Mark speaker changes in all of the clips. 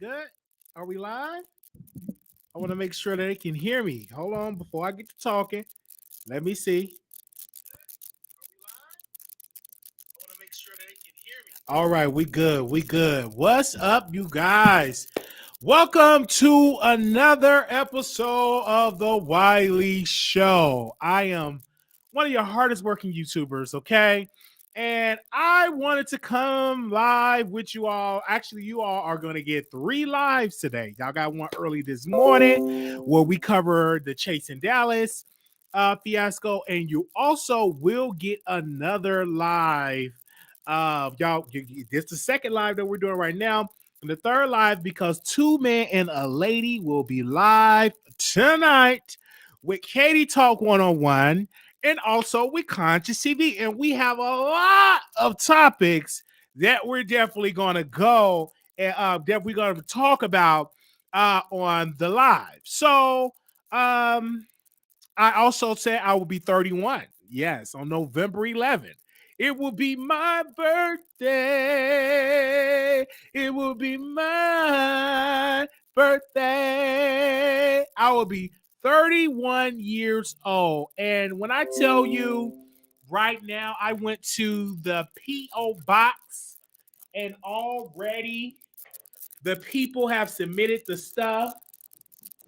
Speaker 1: good? Are we live? I want to make sure that they can hear me. Hold on before I get to talking. Let me see. All right, we good. We good. What's up, you guys? Welcome to another episode of the Wiley Show. I am one of your hardest working YouTubers, okay? And I wanted to come live with you all. Actually, you all are going to get 3 lives today. Y'all got one early this morning where we cover the Chase in Dallas fiasco, and you also will get another live. Y'all, this is the second live that we're doing right now. And the third live, because 2 men and a lady will be live tonight with Katie Talk 101 and also with Conscious TV. And we have a lot of topics that we're definitely going to go and that we're going to talk about on the live. So I also said I will be 31. Yes, on November 11th. It will be my birthday. It will be my birthday. I will be 31 years old. And when I tell you right now, I went to the P.O. box and already the people have submitted the stuff.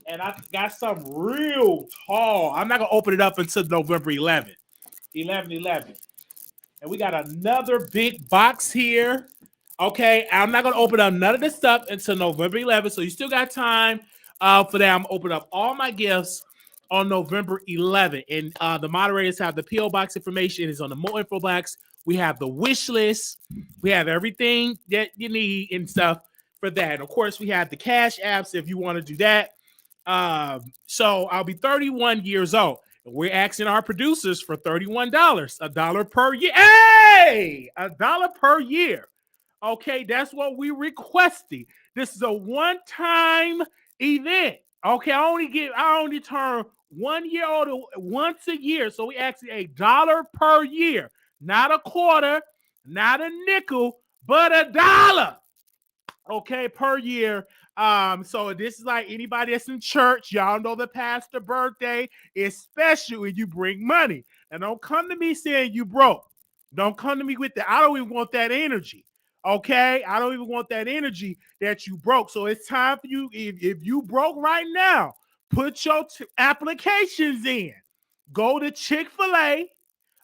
Speaker 1: And I got something real tall. I'm not going to open it up until November 11th. 11/11. And we got another big box here. Okay, I'm not going to open up none of this stuff until November 11th. So you still got time for that. I'm going to open up all my gifts on November 11th. And the moderators have the P.O. box information. It's on the More Info box. We have the wish list. We have everything that you need and stuff for that. And of course, we have the cash apps if you want to do that. So I'll be 31 years old. We're asking our producers for $31, $1 per year. Hey, $1 per year. Okay, that's what we requesting. This is a one-time event. Okay, I only turn 1 year old once a year. So we asking $1 per year, not a quarter, not a nickel, but $1. Okay, per year. So this is like anybody that's in church. Y'all know the pastor birthday is special when you bring money. And don't come to me saying you broke. Don't come to me with that. I don't even want that energy. Okay, I don't even want that energy that you broke. So it's time for you. If you broke right now, put your applications in. Go to Chick-fil-A.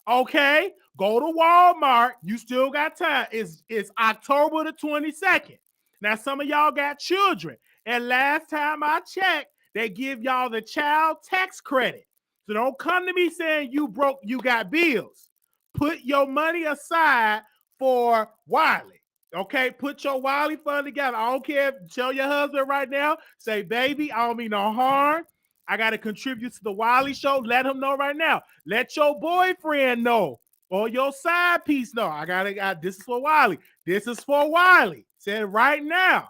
Speaker 1: Okay, go to Walmart. You still got time. It's October the 22nd. Now, some of y'all got children. And last time I checked, they give y'all the child tax credit. So don't come to me saying you broke, you got bills. Put your money aside for Wiley. Okay? Put your Wiley fund together. I don't care. Tell your husband right now. Say, baby, I don't mean no harm. I got to contribute to the Wiley Show. Let him know right now. Let your boyfriend know. Or your side piece know. This is for Wiley. This is for Wiley. Said right now.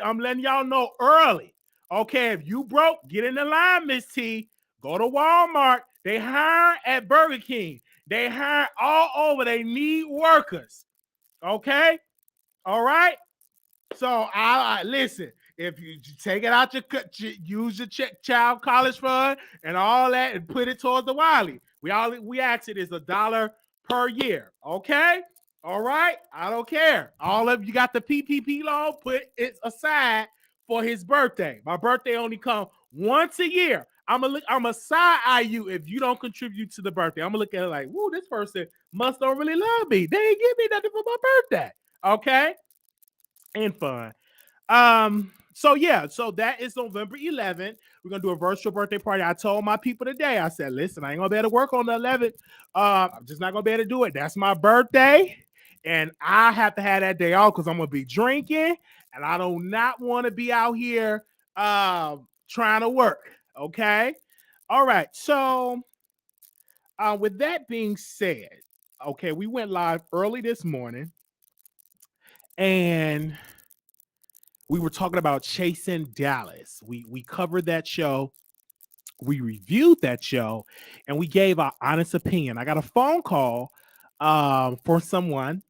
Speaker 1: I'm letting y'all know early. Okay, if you broke, get in the line, Miss T. Go to Walmart. They hire at Burger King. They hire all over. They need workers. Okay? All right? So I listen. If you take it out use your child college fund and all that and put it towards the Wiley. We ask it is $1 per year. Okay? All right? I don't care. All of you got the PPP loan, put it aside for his birthday. My birthday only comes once a year. I'm a side eye you if you don't contribute to the birthday. I'm gonna look at it like, woo, this person must don't really love me. They ain't give me nothing for my birthday. Okay? And fun. So that is November 11th. We're gonna do a virtual birthday party. I told my people today, I said, listen, I ain't gonna be able to work on the 11th. I'm just not gonna be able to do it. That's my birthday, and I have to have that day off because I'm gonna be drinking, and I do not want to be out here trying to work. Okay. All right. So with that being said, okay, we went live early this morning, and we were talking about Chasing Dallas. We covered that show. We reviewed that show, and we gave our honest opinion. I got a phone call for someone,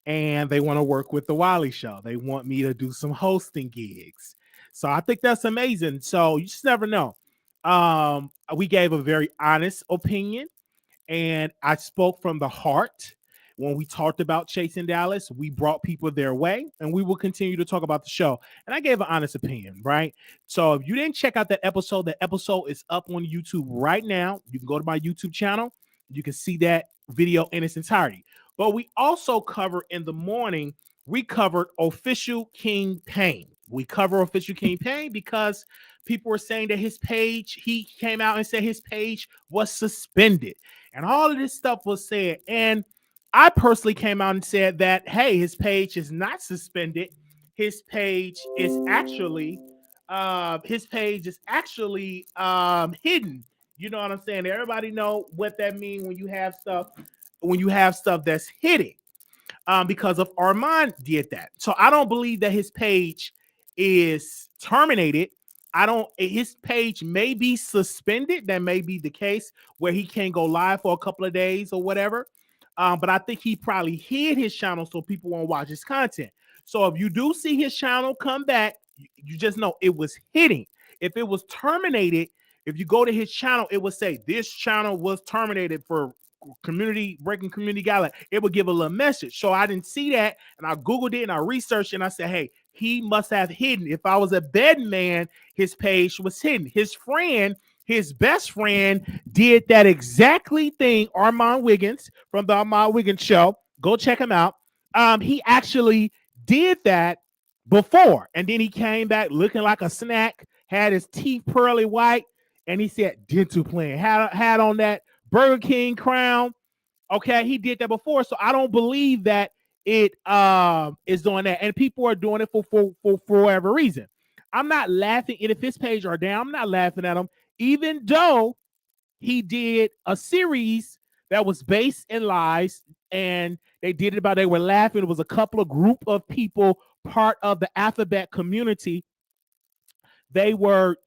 Speaker 1: and they want to work with the Wiley Show. They want me to do some hosting gigs. So I think that's amazing. So you just never know. We gave a very honest opinion, and I spoke from the heart. When we talked about chasing Dallas, we brought people their way, and we will continue to talk about the show. And I gave an honest opinion, right? So if you didn't check out that episode is up on YouTube right now. You can go to my YouTube channel. You can see that video in its entirety. But we also cover in the morning, we covered official Kingpin. We cover official Kingpin because people were saying that his page, he came out and said his page was suspended. And all of this stuff was said. And I personally came out and said that, hey, his page is not suspended. His page is actually hidden. You know what I'm saying? Everybody know what that means when you have stuff that's hidden. Because of Armon did that. So I don't believe that his page is terminated. His page may be suspended. That may be the case where he can't go live for a couple of days or whatever. But I think he probably hid his channel so people won't watch his content. So if you do see his channel come back, you just know it was hidden. If it was terminated, if you go to his channel, it would say this channel was terminated for breaking community guidelines. It would give a little message. So I didn't see that, and I Googled it and I researched and I said, hey, he must have hidden. If I was a betting man, his page was hidden. His best friend did that exactly thing. Armon Wiggins from the Armon Wiggins Show. Go check him out. He actually did that before, and then he came back looking like a snack, had his teeth pearly white, and he said dental plan, had on that Burger King crown. Okay, he did that before, so I don't believe that it is doing that, and people are doing it for whatever reason. I'm not laughing. And if his page are down, I'm not laughing at him, even though he did a series that was based in lies, and they were laughing. It was a couple of group of people, part of the alphabet community. They were,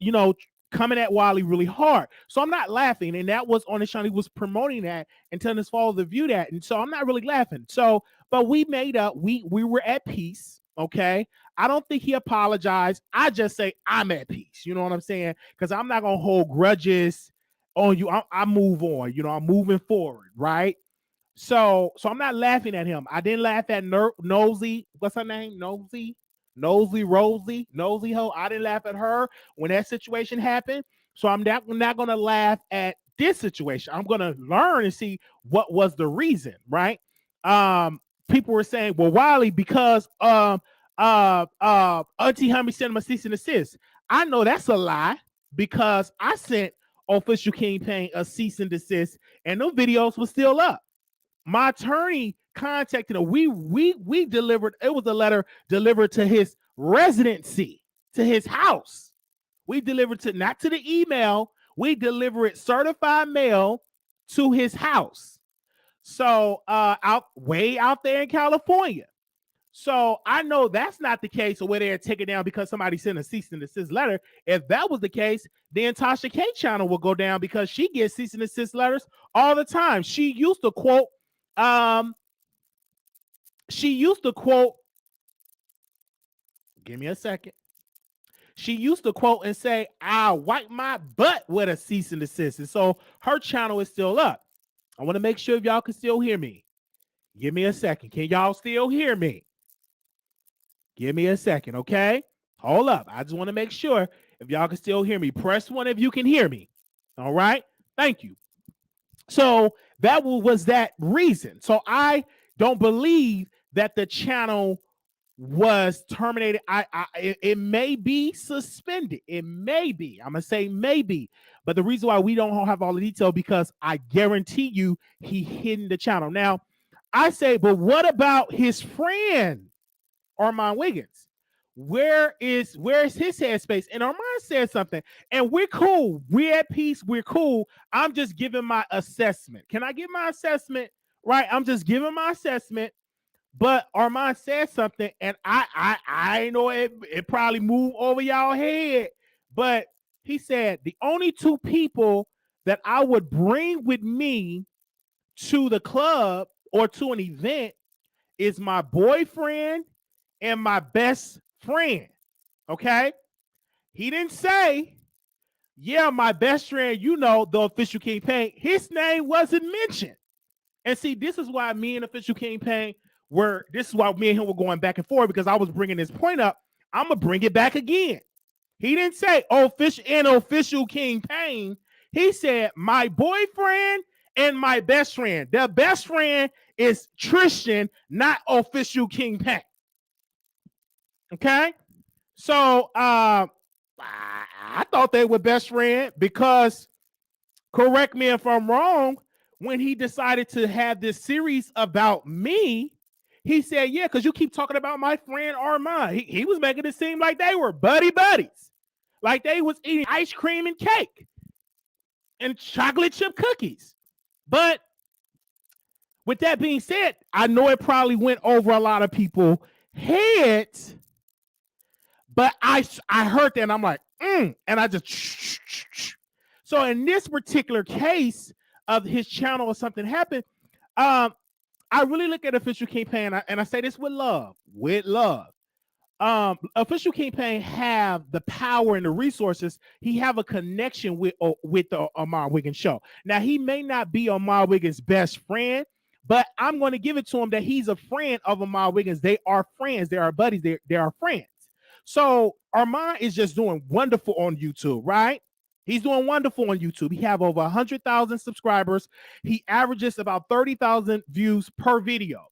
Speaker 1: coming at Wiley really hard. So I'm not laughing. And that was on his channel. He was promoting that and telling his followers to view that. And so I'm not really laughing. So, but we made up. We were at peace. Okay. I don't think he apologized. I just say I'm at peace. You know what I'm saying? Because I'm not going to hold grudges on you. I move on. I'm moving forward. Right. So I'm not laughing at him. I didn't laugh at Nosy. What's her name? Nosy Ho. I didn't laugh at her when that situation happened. So I'm not going to laugh at this situation. I'm going to learn and see what was the reason, right? People were saying, well, Wiley, because Auntie Hummy sent him a cease and desist. I know that's a lie because I sent official Kingpin a cease and desist, and those videos were still up. My attorney contacted him. We delivered. It was a letter delivered to his residency, to his house. We delivered not to the email. We delivered certified mail to his house. So way out there in California. So I know that's not the case where they're taken down because somebody sent a cease and desist letter. If that was the case, then Tasha K channel will go down because she gets cease and desist letters all the time. She used to quote, give me a second. She used to quote and say, I'll wipe my butt with a cease and desist. And so her channel is still up. I want to make sure if y'all can still hear me. Give me a second. Can y'all still hear me? Give me a second, okay? Hold up. I just want to make sure if y'all can still hear me. Press 1 if you can hear me. All right? Thank you. So that was that reason. So I don't believe that the channel was terminated. It may be suspended. It may be. I'm gonna say maybe. But the reason why we don't have all the detail because I guarantee you he hidden the channel. Now, I say, but what about his friend Armon Wiggins? Where is his headspace? And Armon said something, and we're cool. We're at peace. We're cool. I'm just giving my assessment. Can I give my assessment? Right. I'm just giving my assessment. But Armon said something, and I know it probably moved over y'all head. But he said the only 2 people that I would bring with me to the club or to an event is my boyfriend and my best friend. Okay. He didn't say, yeah, my best friend, you know, the official Kingpin. His name wasn't mentioned. And see, this is why me and official Kingpin this is why me and him were going back and forth, because I was bringing this point up. I'm going to bring it back again. He didn't say official Kingpin. He said my boyfriend and my best friend. The best friend is Tristan, not official Kingpin. Okay? So I thought they were best friend because, correct me if I'm wrong, when he decided to have this series about me, he said, yeah, because you keep talking about my friend Armon. He was making it seem like they were buddies. Like they was eating ice cream and cake and chocolate chip cookies. But with that being said, I know it probably went over a lot of people's heads, but I heard that and I'm like, and I just. So in this particular case of his channel or something happened, I really look at official Kingpin and I say this with love. Official Kingpin have the power and the resources. He have a connection with the Armon Wiggins show. Now, he may not be Armon Wiggins' best friend, but I'm going to give it to him that he's a friend of Armon Wiggins. They are friends. They are buddies. They are friends. So Armon is just doing wonderful on YouTube, right? He's doing wonderful on YouTube. He have over 100,000 subscribers. He averages about 30,000 views per video.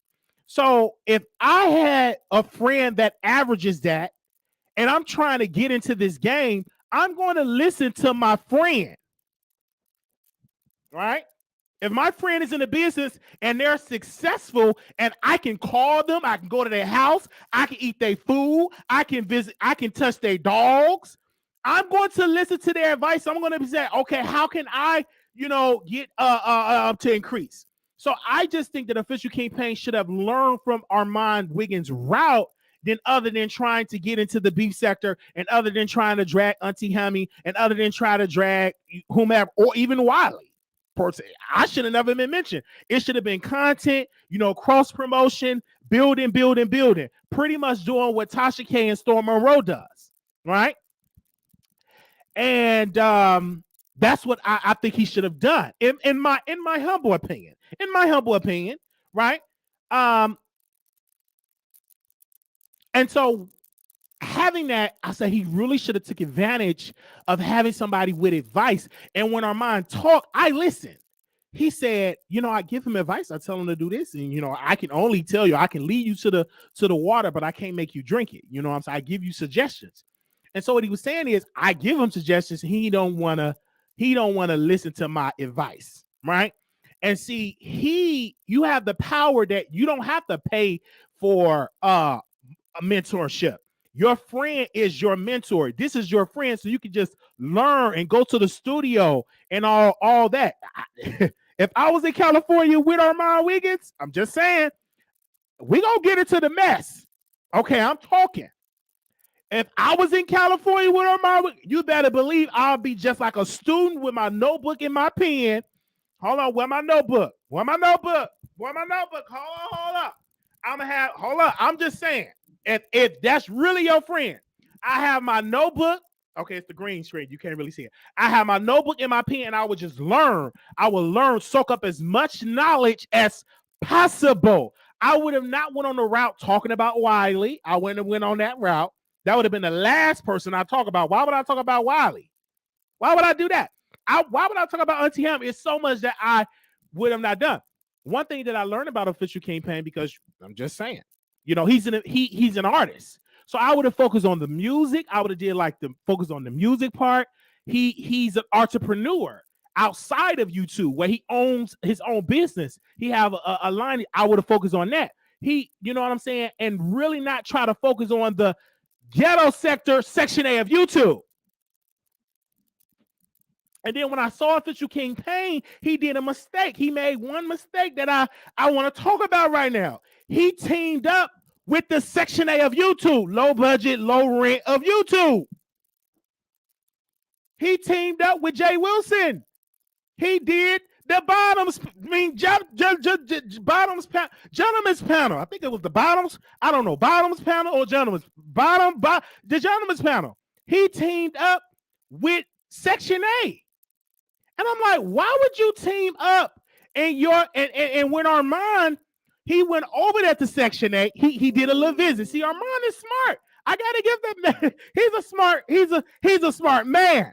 Speaker 1: So if I had a friend that averages that and I'm trying to get into this game, I'm going to listen to my friend, right? If my friend is in the business and they're successful and I can call them, I can go to their house, I can eat their food, I can visit, I can touch their dogs, I'm going to listen to their advice. I'm going to say, okay, how can I, get to increase? So I just think that official Kingpin should have learned from Armon Wiggins' route other than trying to get into the beef sector and other than trying to drag Auntie Hammy and other than try to drag whomever or even Wiley. I should have never been mentioned. It should have been content, cross promotion, building. Pretty much doing what Tasha K and Storm Monroe does, right? And that's what I think he should have done, in my humble opinion. Right? And so having that, I said he really should have took advantage of having somebody with advice. And when Armon talked, I listened. He said, I give him advice. I tell him to do this. And, I can only tell you, I can lead you to the water, but I can't make you drink it. You know what I'm saying? I give you suggestions. And so what he was saying is I give him suggestions. He don't want to listen to my advice. Right. And see, you have the power that you don't have to pay for a mentorship. Your friend is your mentor. This is your friend. So you can just learn and go to the studio and all that. If I was in California with Armon Wiggins, I'm just saying, we gonna get into the mess. Okay, I'm talking. If I was in California with Armon, you better believe I'll be just like a student with my notebook and my pen. Hold on, where my notebook? Hold on. Hold up. I'm just saying, if that's really your friend, I have my notebook. Okay, it's the green screen. You can't really see it. I have my notebook and my pen, and I would just learn. I will learn, soak up as much knowledge as possible. I would have not went on the route talking about Wiley. I wouldn't have went on that route. That would have been the last person I talk about. Why would I talk about Wiley? Why would I do that? Why would I talk about Auntie Ham? It's so much that I would have not done. One thing that I learned about official Kingpin, because I'm just saying, he's an artist. So I would have focused on the music. I would have did like the focus on the music part. He's an entrepreneur outside of YouTube where he owns his own business. He have a line. I would have focused on that. You know what I'm saying? And really not try to focus on the ghetto sector, section A of YouTube. And then when I saw official Kingpin, he did a mistake. He made one mistake that I want to talk about right now. He teamed up with the section A of YouTube, low budget, low rent of YouTube. He teamed up with Jay Wilson. He did The bottoms, I mean, bottoms, gentlemen's panel. I think it was the bottoms. I don't know, bottoms panel or gentlemen's the gentlemen's panel. He teamed up with Section A, and I'm like, why would you team up? And when Armon, he went over there to Section A. He did a little visit. See, Armon is smart. I gotta give that man. He's a smart man.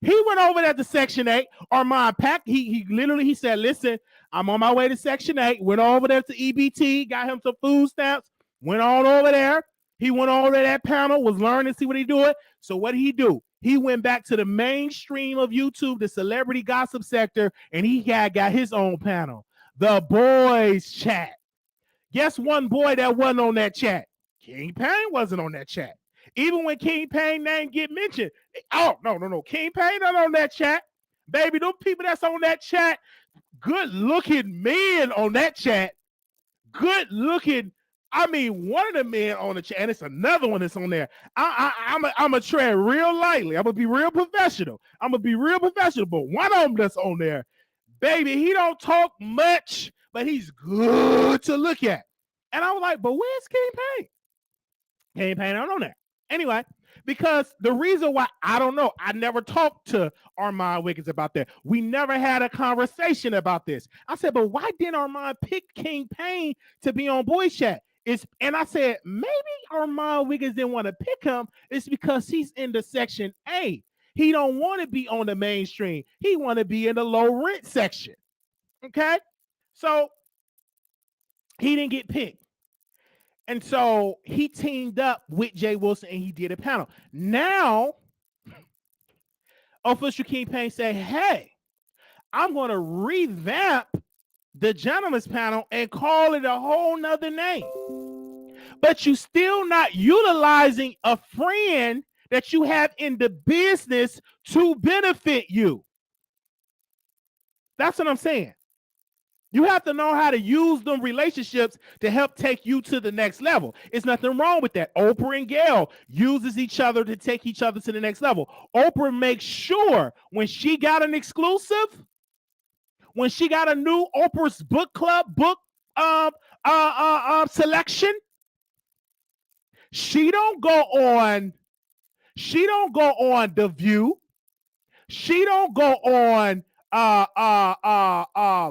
Speaker 1: He went over there to Section 8. Armon packed. He said, listen, I'm on my way to Section 8. Went over there to EBT, got him some food stamps, went on over there. He went over to that panel, was learning to see what he doing. So what did he do? He went back to the mainstream of YouTube, the celebrity gossip sector, and he got his own panel, the boys chat. Guess one boy that wasn't on that chat? Kingpin wasn't on that chat. Even when Kingpin name get mentioned, oh, no. Kingpin not on that chat. Baby, those people that's on that chat, good-looking men on that chat. Good-looking, I mean, one of the men on the chat, and it's another one that's on there. I'm going to tread real lightly. I'm going to be real professional. But one of them that's on there, baby, he don't talk much, but he's good to look at. And I was like, but where's Kingpin? Kingpin not on there. Anyway, because the reason why, I don't know, I never talked to Armon Wiggins about that. We never had a conversation about this. I said, but why didn't Armon pick Kingpin to be on Boys Chat? And I said, maybe Armon Wiggins didn't want to pick him. It's because he's in the Section A. He don't want to be on the mainstream. He want to be in the low rent section. Okay? So he didn't get picked. And so he teamed up with Jay Wilson and he did a panel. Now, official Kingpin said, hey, I'm going to revamp the gentleman's panel and call it a whole nother name. But you still not utilizing a friend that you have in the business to benefit you. That's what I'm saying. You have to know how to use them relationships to help take you to the next level. It's nothing wrong with that. Oprah and Gail uses each other to take each other to the next level. Oprah makes sure when she got an exclusive, when she got a new Oprah's book club book selection, she don't go on The View. She don't go on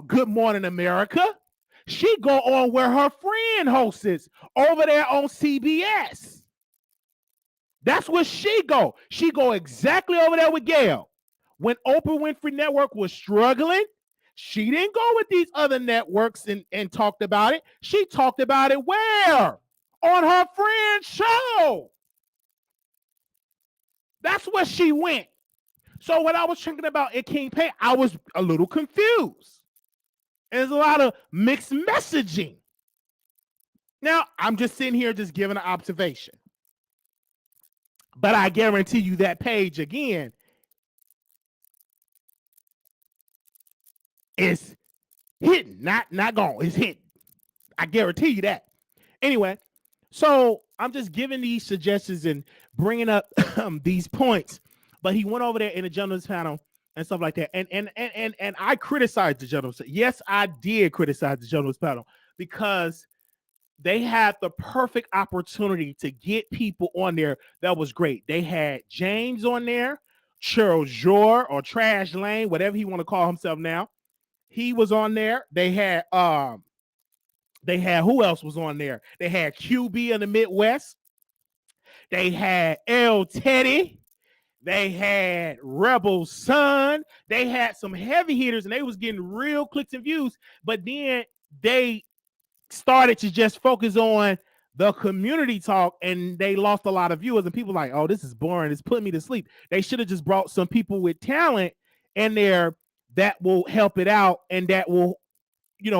Speaker 1: Good Morning America. She go on where her friend hosts over there on CBS. That's where she go. She go exactly over there with Gail. When Oprah Winfrey Network was struggling, she didn't go with these other networks and talked about it. She talked about it where? On her friend's show. That's where she went. So when I was thinking about it, Kingpin, I was a little confused. There's a lot of mixed messaging. Now, I'm just sitting here just giving an observation. But I guarantee you that page, again, is hidden, not gone. It's hidden. I guarantee you that. Anyway, so I'm just giving these suggestions and bringing up these points. But he went over there in the gentleman's panel and stuff like that. And I criticized the gentleman's. Yes, I did criticize the gentleman's panel because they had the perfect opportunity to get people on there that was great. They had James on there, TreZur or Trash Lane, whatever he want to call himself now. He was on there. They had who else was on there? They had QB in the Midwest. They had L Teddy. They had Rebel Son. They had some heavy hitters, and they was getting real clicks and views. But then they started to just focus on the community talk, and they lost a lot of viewers. And people like, oh, this is boring. It's putting me to sleep. They should have just brought some people with talent in there that will help it out and that will,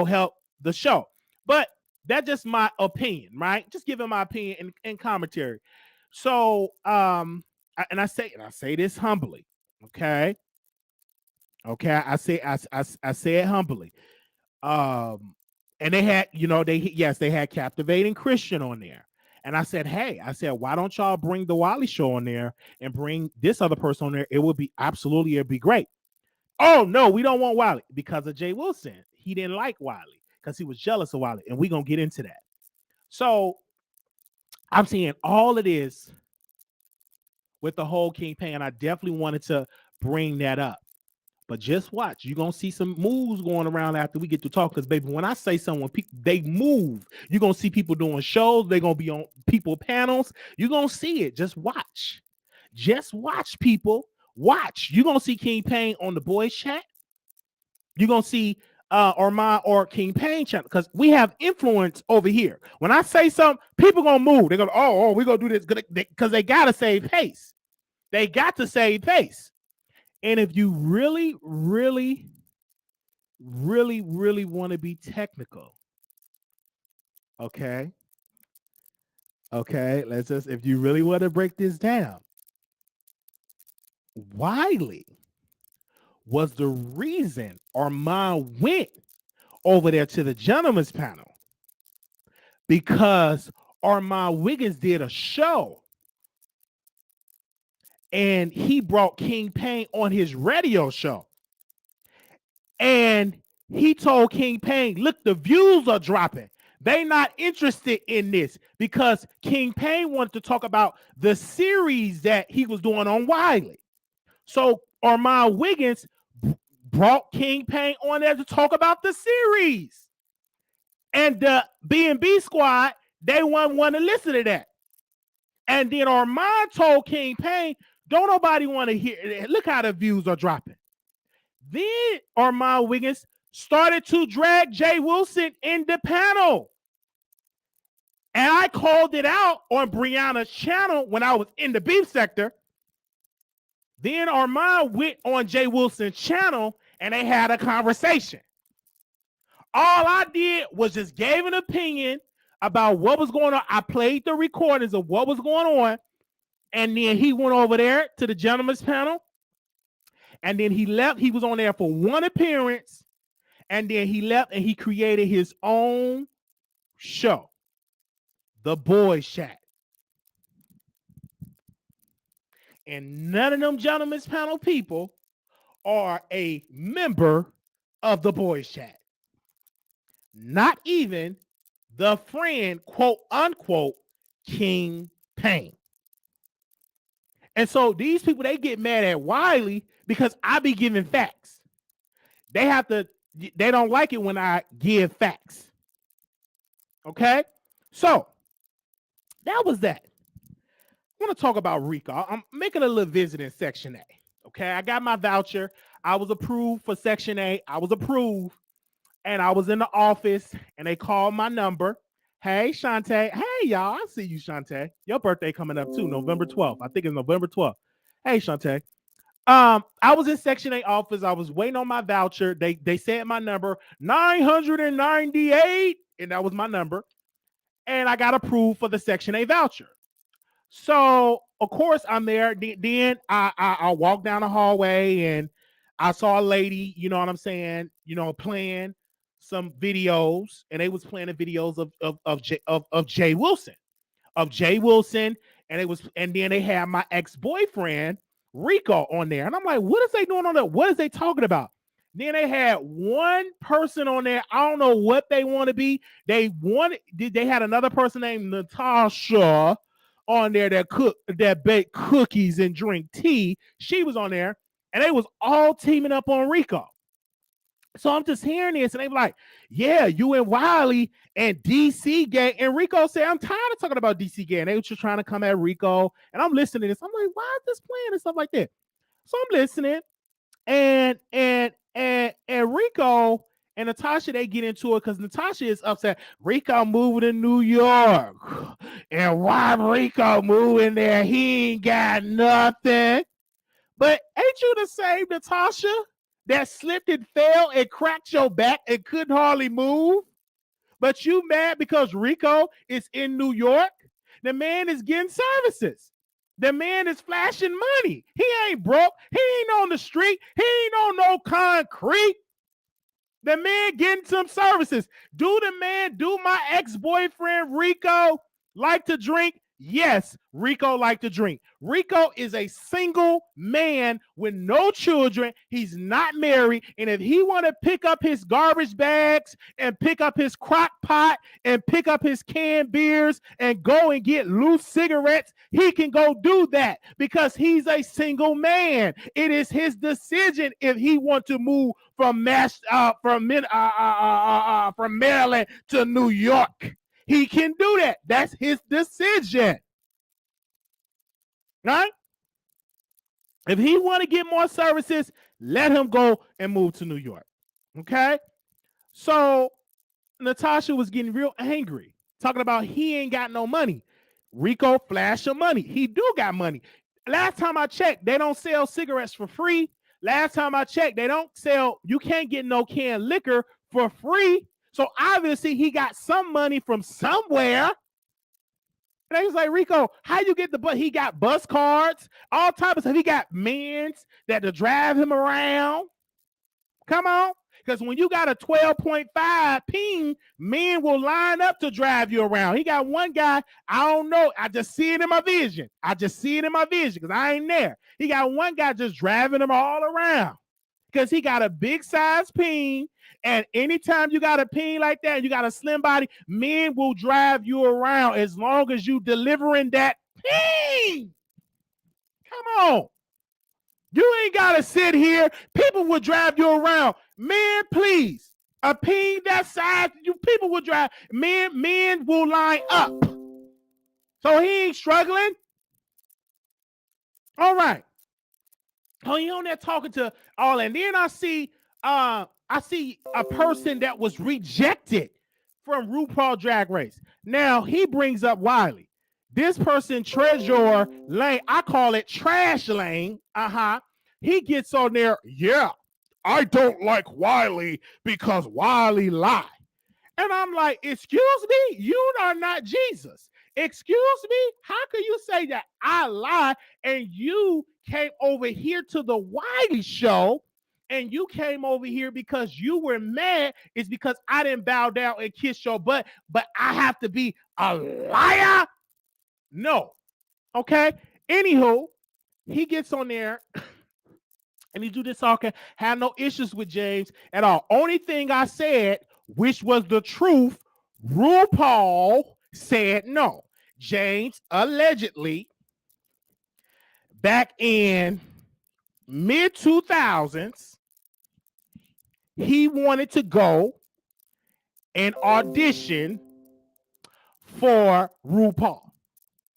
Speaker 1: help the show. But that's just my opinion, right? Just giving my opinion and commentary. So, I say this humbly, okay? Okay, I say it humbly. And they had, they had Captivating Christian on there. And I said, why don't y'all bring the Wiley Show on there and bring this other person on there? It'd be great. Oh no, we don't want Wiley because of Jay Wilson. He didn't like Wiley because he was jealous of Wiley, and we're gonna get into that. So I'm seeing all of this with the whole Kingpin, and I definitely wanted to bring that up. But just watch, you're gonna see some moves going around after we get to talk. Because baby, when I say someone, they move. You're gonna see people doing shows. They're gonna be on people panels. You're gonna see it. Just watch. Just watch, people. Watch. You're gonna see Kingpin on the boys chat. You're gonna see Armon or Kingpin channel because we have influence over here. When I say something, people gonna move. They're gonna, oh, we're gonna do this because they gotta save face. They got to save face. And if you really, really, really, really want to be technical, okay, let's just, if you really want to break this down, Wiley was the reason Armon went over there to the gentleman's panel because Armon Wiggins did a show and he brought Kingpin on his radio show. And he told Kingpin, look, the views are dropping. They not interested in this because Kingpin wanted to talk about the series that he was doing on Wiley. So Armon Wiggins brought Kingpin on there to talk about the series. And the B&B squad, they wouldn't want to listen to that. And then Armon told Kingpin, don't nobody want to hear it. Look how the views are dropping. Then Armon Wiggins started to drag Jay Wilson in the panel. And I called it out on Brianna's channel when I was in the beef sector. Then Armon went on Jay Wilson's channel and they had a conversation. All I did was just gave an opinion about what was going on. I played the recordings of what was going on. And then he went over there to the gentleman's panel. And then he left. He was on there for one appearance. And then he left and he created his own show, The Boys Chat. And none of them gentlemen's panel people are a member of The Boys Chat. Not even the friend, quote unquote, Kingpin. And so these people, they get mad at Wiley because I be giving facts. They don't like it when I give facts. Okay? So that was that. I want to talk about Rico. I'm making a little visit in Section A. Okay, I got my voucher. I was approved for Section A. I was approved. And I was in the office and they called my number. Hey, Shantae. Hey, y'all. I see you, Shantae. Your birthday coming up too, November 12th. I think it's November 12th. Hey, Shantae. I was in Section 8 office. I was waiting on my voucher. They said my number, 998, and that was my number. And I got approved for the Section 8 voucher. So, of course, I'm there. Then I walked down the hallway and I saw a lady, you know what I'm saying, playing some videos, and they was playing the videos of Jay Wilson. And then they had my ex-boyfriend Rico on there. And I'm like, what is they doing on there? What is they talking about? Then they had one person on there. I don't know what they want to be. They had another person named Natasha on there that baked cookies and drink tea. She was on there, and they was all teaming up on Rico. So I'm just hearing this, and they were like, yeah, you and Wiley and DC gang. And Rico said, I'm tired of talking about DC gang. They were just trying to come at Rico. And I'm listening to this. I'm like, why is this playing and stuff like that? So I'm listening. And Rico and Natasha, they get into it because Natasha is upset. Rico moving to New York. And why Rico moving there? He ain't got nothing. But ain't you the same Natasha that slipped and fell and cracked your back and couldn't hardly move? But you mad because Rico is in New York? The man is getting services. The man is flashing money. He ain't broke. He ain't on the street. He ain't on no concrete. The man getting some services. Do my ex-boyfriend Rico like to drink? Yes, Rico liked to drink. Rico is a single man with no children. He's not married. And if he want to pick up his garbage bags and pick up his crock pot and pick up his canned beers and go and get loose cigarettes, he can go do that because he's a single man. It is his decision if he want to move from Maryland to New York. He can do that. That's his decision. Right? If he want to get more services, let him go and move to New York. Okay? So Natasha was getting real angry, talking about he ain't got no money. Rico flashed some money. He do got money. Last time I checked, they don't sell cigarettes for free. Last time I checked, they don't sell, you can't get no canned liquor for free. So obviously he got some money from somewhere. And I was like, Rico, how you get the bus? He got bus cards, all types of stuff. He got mans that to drive him around. Come on. Because when you got a 12.5 ping, men will line up to drive you around. He got one guy, I don't know. I just see it in my vision. Because I ain't there. He got one guy just driving him all around. Because he got a big size ping. And anytime you got a ping like that, you got a slim body, men will drive you around as long as you delivering that ping. Come on. You ain't got to sit here. People will drive you around. Man, please. A ping that size, you people will drive. Men will line up. So he ain't struggling. All right. Oh, he on there talking to all, and then I see a person that was rejected from RuPaul Drag Race. Now he brings up Wiley. This person, TreZur Lane, I call it Trash Lane. He gets on there. Yeah, I don't like Wiley because Wiley lied. And I'm like, excuse me, you are not Jesus. Excuse me, how can you say that I lie and you came over here to the Wiley Show and you came over here because you were mad? It's because I didn't bow down and kiss your butt, but I have to be a liar? No. Okay? Anywho, he gets on there and he do this talking, have no issues with James at all. Only thing I said, which was the truth, RuPaul said no. James allegedly, back in mid-2000s, he wanted to go and audition for RuPaul.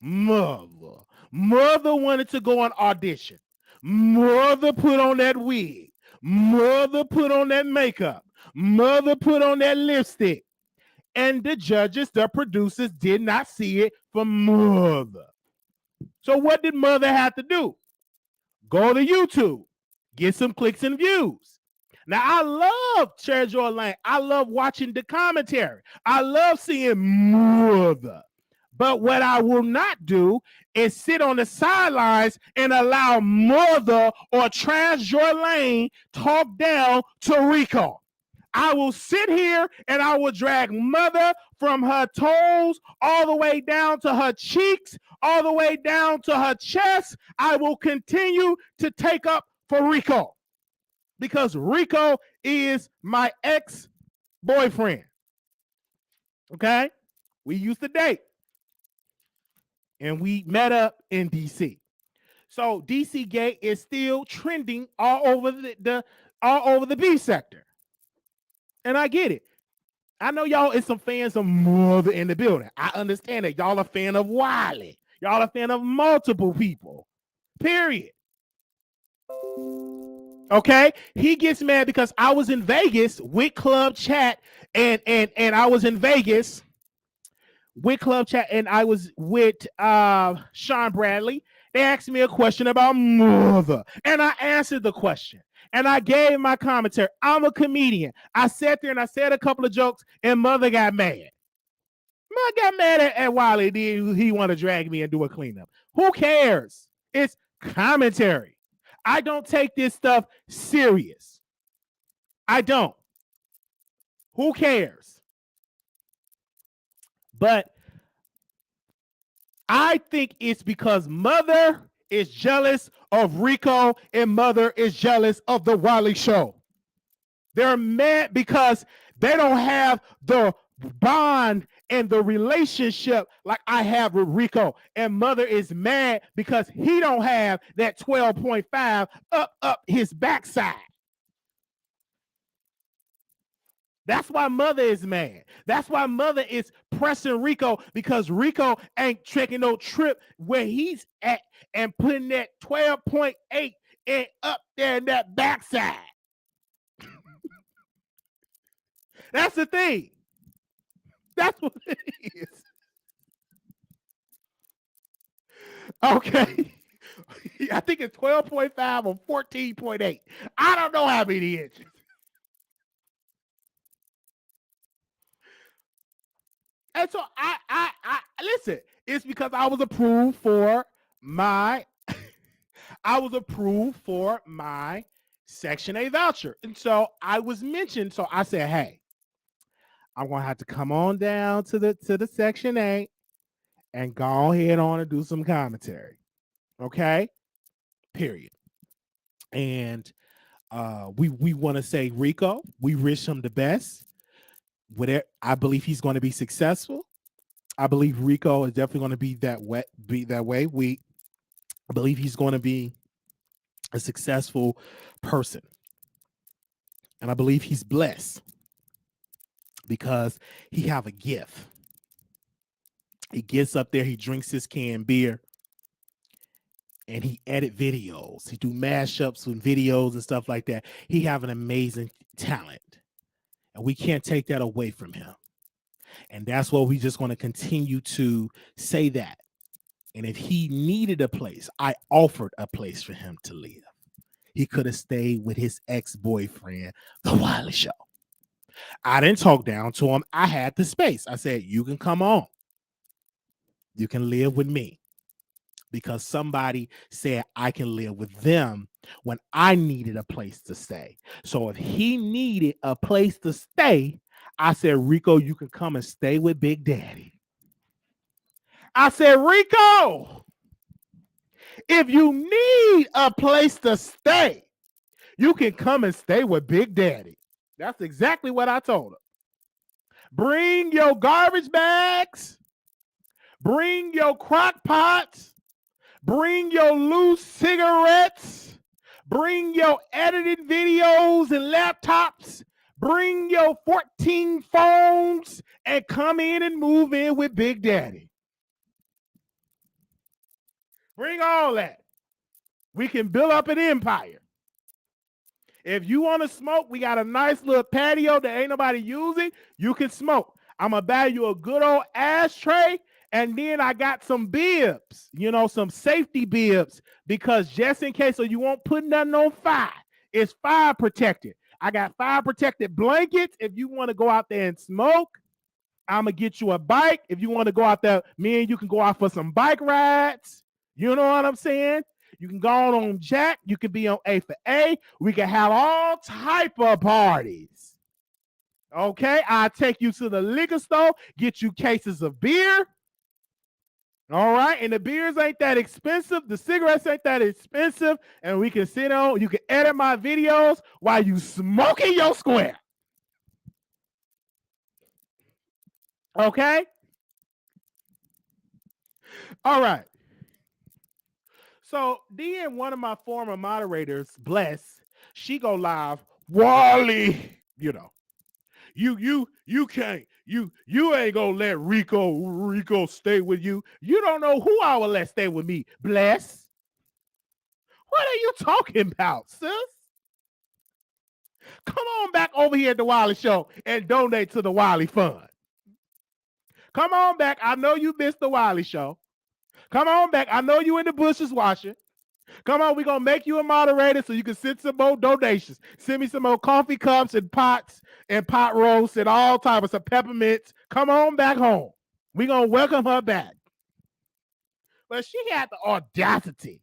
Speaker 1: Mother wanted to go and audition. Mother put on that wig. Mother put on that makeup. Mother put on that lipstick. And the judges, the producers, did not see it from Mother. So what did Mother have to do? Go to YouTube. Get some clicks and views. Now, I love TreZur Lane. I love watching the commentary. I love seeing Mother. But what I will not do is sit on the sidelines and allow Mother or TreZur Lane talk down to Rico. I will sit here and I will drag Mother from her toes all the way down to her cheeks, all the way down to her chest. I will continue to take up for Rico because Rico is my ex-boyfriend. Okay? We used to date. And we met up in DC. So DC gay is still trending all over the B sector. And I get it. I know y'all is some fans of Mother in the building. I understand that. Y'all a fan of Wiley. Y'all a fan of multiple people. Period. Okay? He gets mad because I was in Vegas with Club Chat and I was in Vegas with Club Chat and I was with Sean Bradley. They asked me a question about Mother and I answered the question. And I gave my commentary. I'm a comedian. I sat there and I said a couple of jokes, and Mother got mad. Mother got mad at Wiley. He want to drag me and do a cleanup. Who cares? It's commentary. I don't take this stuff serious. I don't. Who cares? But I think it's because mother is jealous of Rico and mother is jealous of the Wiley Show. They're mad because they don't have the bond and the relationship like I have with Rico. And mother is mad because he don't have that 12.5 up his backside. That's why mother is mad. That's why mother is pressing Rico, because Rico ain't taking no trip where he's at and putting that 12.8 and up there in that backside. That's the thing. That's what it is. Okay. I think it's 12.5 or 14.8. I don't know how many inches. And so I listen, it's because I was approved for my Section 8 voucher. And so I was mentioned. So I said, hey, I'm gonna have to come on down to the Section 8 and go ahead on and do some commentary. Okay. Period. And we want to say, Rico, we wish him the best. I believe he's going to be successful. I believe Rico is definitely going to be that way. I believe he's going to be a successful person. And I believe he's blessed because he have a gift. He gets up there, he drinks his canned beer, and he edit videos. He do mashups with videos and stuff like that. He have an amazing talent. And we can't take that away from him. And that's what we just going to continue to say that. And if he needed a place, I offered a place for him to live. He could have stayed with his ex-boyfriend, the Wiley Show. I didn't talk down to him. I had the space. I said, you can come on. You can live with me. Because somebody said I can live with them when I needed a place to stay. So if he needed a place to stay, I said, Rico, you can come and stay with Big Daddy. I said, Rico, if you need a place to stay, you can come and stay with Big Daddy. That's exactly what I told him. Bring your garbage bags. Bring your crock pots. Bring your loose cigarettes. Bring your edited videos and laptops. Bring your 14 phones and come in and move in with Big Daddy. Bring all that. We can build up an empire. If you want to smoke, we got a nice little patio that ain't nobody using. You can smoke. I'm going to buy you a good old ashtray. And then I got some bibs, some safety bibs, because just in case, so you won't put nothing on fire. It's fire protected. I got fire protected blankets. If you want to go out there and smoke, I'm going to get you a bike. If you want to go out there, me and you can go out for some bike rides. You know what I'm saying? You can go on Jack. You can be on A for A. We can have all type of parties. Okay, I'll take you to the liquor store, get you cases of beer. All right, and the beers ain't that expensive. The cigarettes ain't that expensive. And we can sit on, you can edit my videos while you smoking your square. Okay? All right. So then one of my former moderators, Bless, she go live, Wally, you can't, you ain't gonna let Rico stay with you. You don't know who I will let stay with me, Bless. What are you talking about, sis? Come on back over here at the Wiley Show and donate to the Wiley Fund. Come on back. I know you missed the Wiley Show. Come on back. I know you in the bushes watching. Come on, we're going to make you a moderator so you can send some more donations. Send me some more coffee cups and pots and pot roasts and all types of some peppermints. Come on back home. We're going to welcome her back. But she had the audacity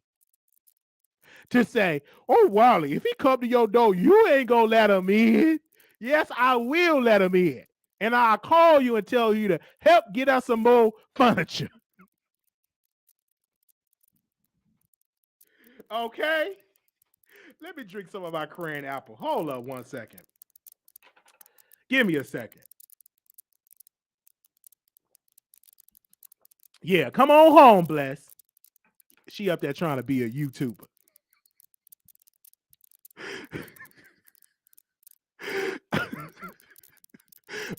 Speaker 1: to say, oh, Wally, if he come to your door, you ain't going to let him in. Yes, I will let him in. And I'll call you and tell you to help get us some more furniture. Okay. Let me drink some of my cran apple. Hold up 1 second. Give me a second. Yeah, come on home, Bless. She up there trying to be a YouTuber.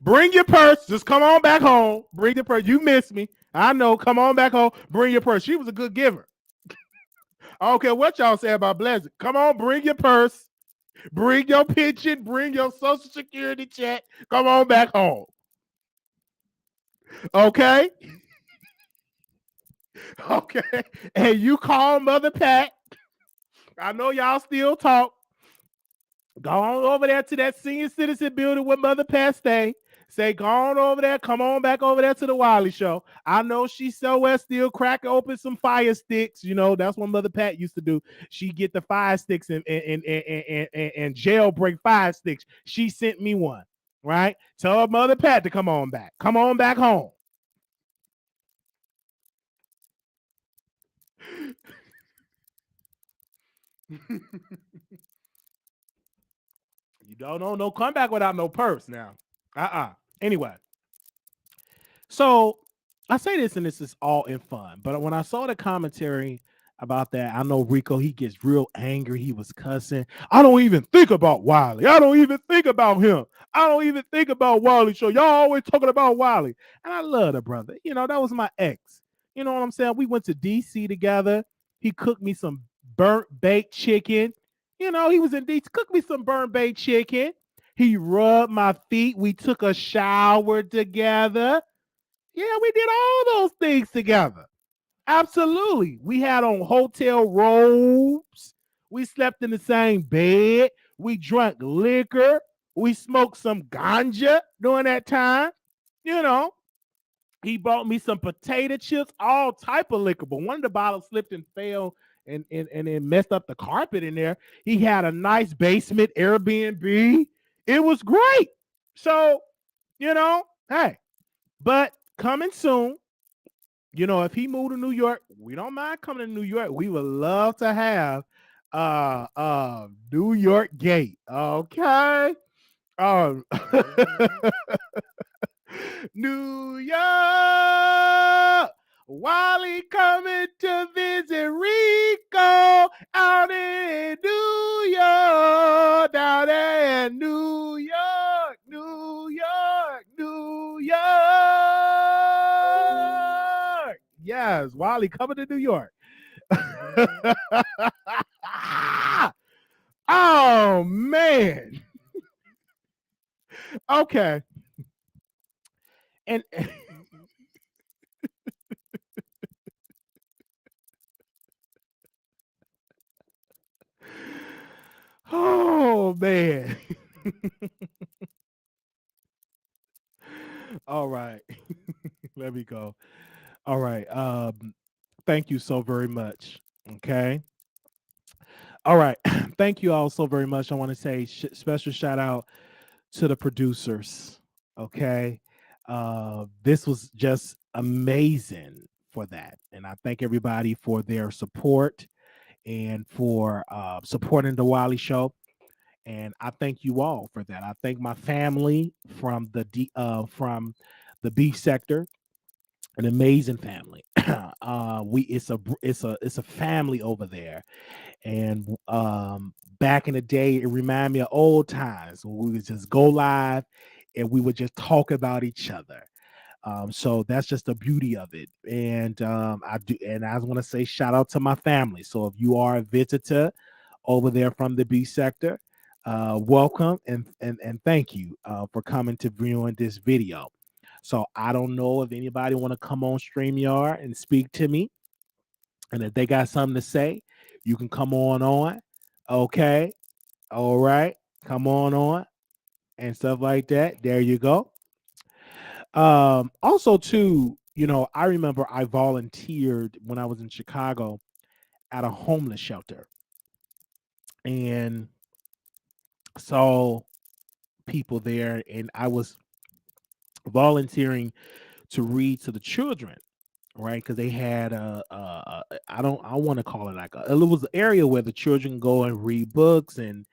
Speaker 1: Bring your purse. Just come on back home. Bring your purse. You miss me. I know. Come on back home. Bring your purse. She was a good giver. I don't care what y'all say about Blessing. Come on, bring your purse. Bring your pension. Bring your Social Security check. Come on back home. Okay? Okay. And you call Mother Pat. I know y'all still talk. Go on over there to that senior citizen building where Mother Pat stay. Say, go on over there. Come on back over there to the Wiley Show. I know she somewhere still cracking open some fire sticks. You know, that's what Mother Pat used to do. She get the fire sticks and jailbreak fire sticks. She sent me one, right? Tell her Mother Pat to come on back. Come on back home. You don't come back without no purse now. Anyway, so I say this and this is all in fun, but when I saw the commentary about that, I know Rico, he gets real angry. He was cussing. I don't even think about Wiley. I don't even think about him. I don't even think about Wiley Show. Y'all always talking about Wiley. And I love the brother. You know, that was my ex. You know what I'm saying? We went to DC together. He cooked me some burnt baked chicken. You know, he was in DC, cooked me some burnt baked chicken. He rubbed my feet. We took a shower together. Yeah, we did all those things together. Absolutely. We had on hotel robes. We slept in the same bed. We drank liquor. We smoked some ganja during that time. You know, he bought me some potato chips, all type of liquor. But one of the bottles slipped and fell and it messed up the carpet in there. He had a nice basement Airbnb. It was great. So, you know, hey, but coming soon, you know, if he moved to New York, we don't mind coming to New York. We would love to have New York Gate. Okay. Um New York. Wiley coming to visit Rico out in New York. Down there in New York, New York, New York. Yes, Wiley coming to New York. Oh man. Okay. And oh man. All right. Let me go. All right. Thank you so very much. Okay. All right. Thank you all so very much. I want to say special shout out to the producers. Okay. This was just amazing for that. And I thank everybody for their support and for supporting the Wiley Show. And I thank you all for that. I thank my family from from the beef sector, an amazing family. It's a family over there. And back in the day, it reminded me of old times when we would just go live and we would just talk about each other. So that's just the beauty of it. And I want to say shout out to my family. So if you are a visitor over there from the B sector, welcome and thank you for coming to viewing this video. So I don't know if anybody want to come on StreamYard and speak to me. And if they got something to say, you can come on. Okay. All right. Come on and stuff like that. There you go. Also too, you know, I remember I volunteered when I was in Chicago at a homeless shelter and saw people there, and I was volunteering to read to the children right? Because they had I want to call it like it was an area where the children go and read books and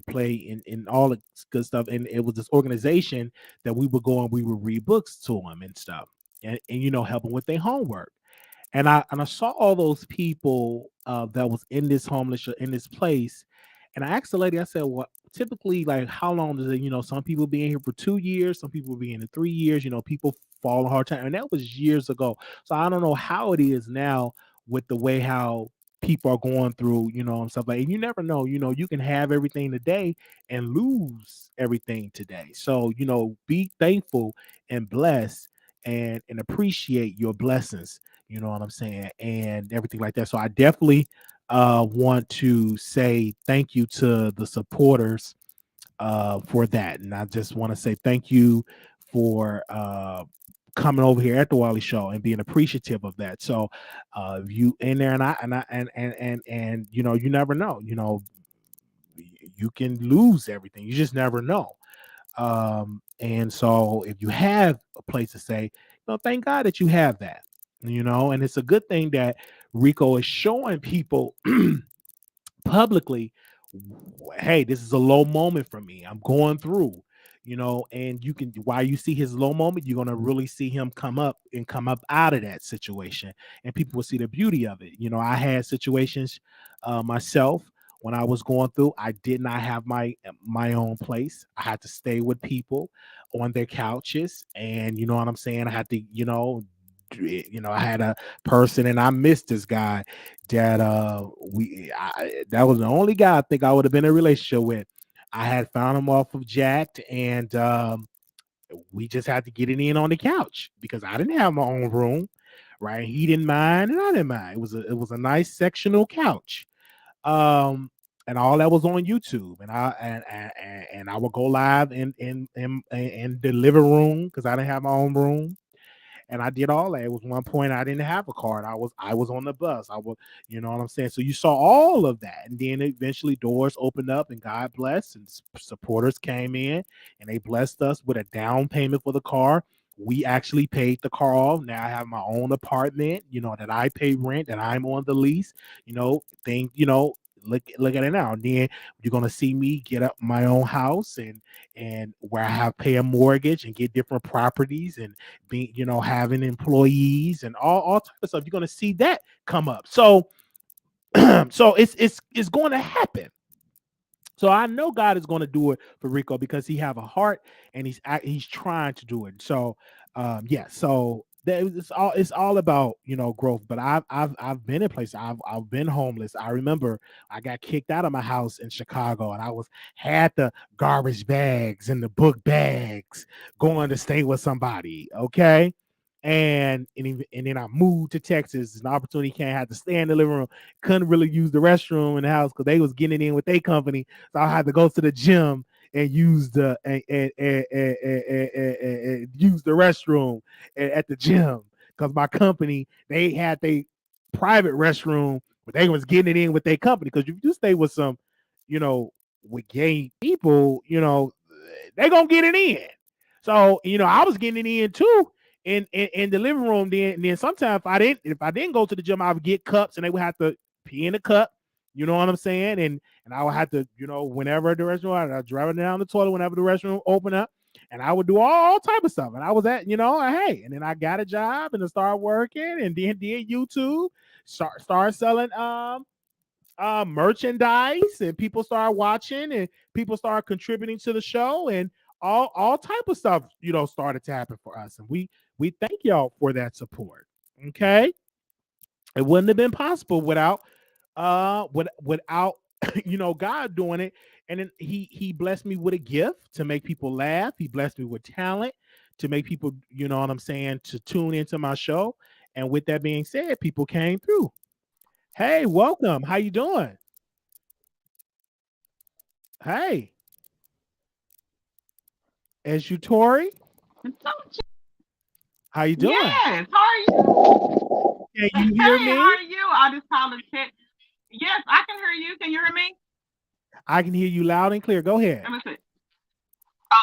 Speaker 1: play in all the good stuff. And it was this organization that we would go and we would read books to them and stuff, and help them with their homework. And I saw all those people that was in this homeless in this place, and I asked the lady. I said, "Well, typically, like, how long does it? Some people be in here for 2 years, some people be in here 3 years. People fall a hard time, and that was years ago. So I don't know how it is now with the way how people are going through, and stuff like. And you never know. You can have everything today and lose everything today. So be thankful and blessed and appreciate your blessings, you know what I'm saying, and everything like that. So I definitely want to say thank you to the supporters for that. And I just want to say thank you for coming over here at the Wiley Show and being appreciative of that. So you in there, and you never know, you can lose everything. You just never know. And so if you have a place to say, thank God that you have that, and it's a good thing that Rico is showing people publicly, hey, this is a low moment for me. I'm going through, and you can, while you see his low moment, you're going to really see him come up out of that situation, and people will see the beauty of it. I had situations myself when I was going through. I did not have my own place. I had to stay with people on their couches, and you know what I'm saying. I had to, I had a person, and I missed this guy that that was the only guy I think I would have been in a relationship with. I had found him off of Jacked, and we just had to get it in on the couch because I didn't have my own room, right? He didn't mind, and I didn't mind. It was a nice sectional couch, and all that was on YouTube, and I would go live in the living room because I didn't have my own room, and I did all that. It was one point I didn't have a card. I was on the bus. I was, you know what I'm saying? So you saw all of that. And then eventually doors opened up and God blessed, and supporters came in and they blessed us with a down payment for the car. We actually paid the car off. Now I have my own apartment, that I pay rent, that I'm on the lease, look at it now. And then you're gonna see me get up my own house, and where I have pay a mortgage and get different properties, and be, having employees and all type of stuff. You're gonna see that come up. So so it's going to happen. So I know God is going to do it for Rico because he have a heart, and he's trying to do it. So yeah, so it's all about growth. But I've been in places. I've been homeless. I remember I got kicked out of my house in Chicago, and I had the garbage bags and the book bags going to stay with somebody. Okay. And then I moved to Texas. An opportunity came. I had to stay in the living room. Couldn't really use the restroom in the house because they was getting in with their company. So I had to go to the gym and use the and use the restroom at the gym because my company, they had their private restroom, but they was getting it in with their company. Because if you stay with some, you know, with gay people, they gonna get it in. So I was getting it in too in the living room. Then sometimes if I didn't go to the gym, I would get cups and they would have to pee in the cup. You know what I'm saying? And I would have to, whenever the restroom, I'd drive it down the toilet whenever the restroom opened up, and I would do all type of stuff. And I was at, hey, and then I got a job and I started working, and then did YouTube, start selling merchandise, and people started watching, and people started contributing to the show, and all type of stuff, started to happen for us. And we thank y'all for that support. Okay. It wouldn't have been possible without God doing it. And then he blessed me with a gift to make people laugh. He blessed me with talent to make people, you know what I'm saying, to tune into my show. And with that being said, people came through. Hey, welcome. How you doing? Hey, as you Tori, how you doing?
Speaker 2: Yes. How are you?
Speaker 1: Can
Speaker 2: Hey,
Speaker 1: you hear
Speaker 2: how
Speaker 1: me?
Speaker 2: are you? I just called to check. Yes, I can hear you. Can you hear me?
Speaker 1: I can hear you loud and clear. Go ahead.
Speaker 2: Let me see.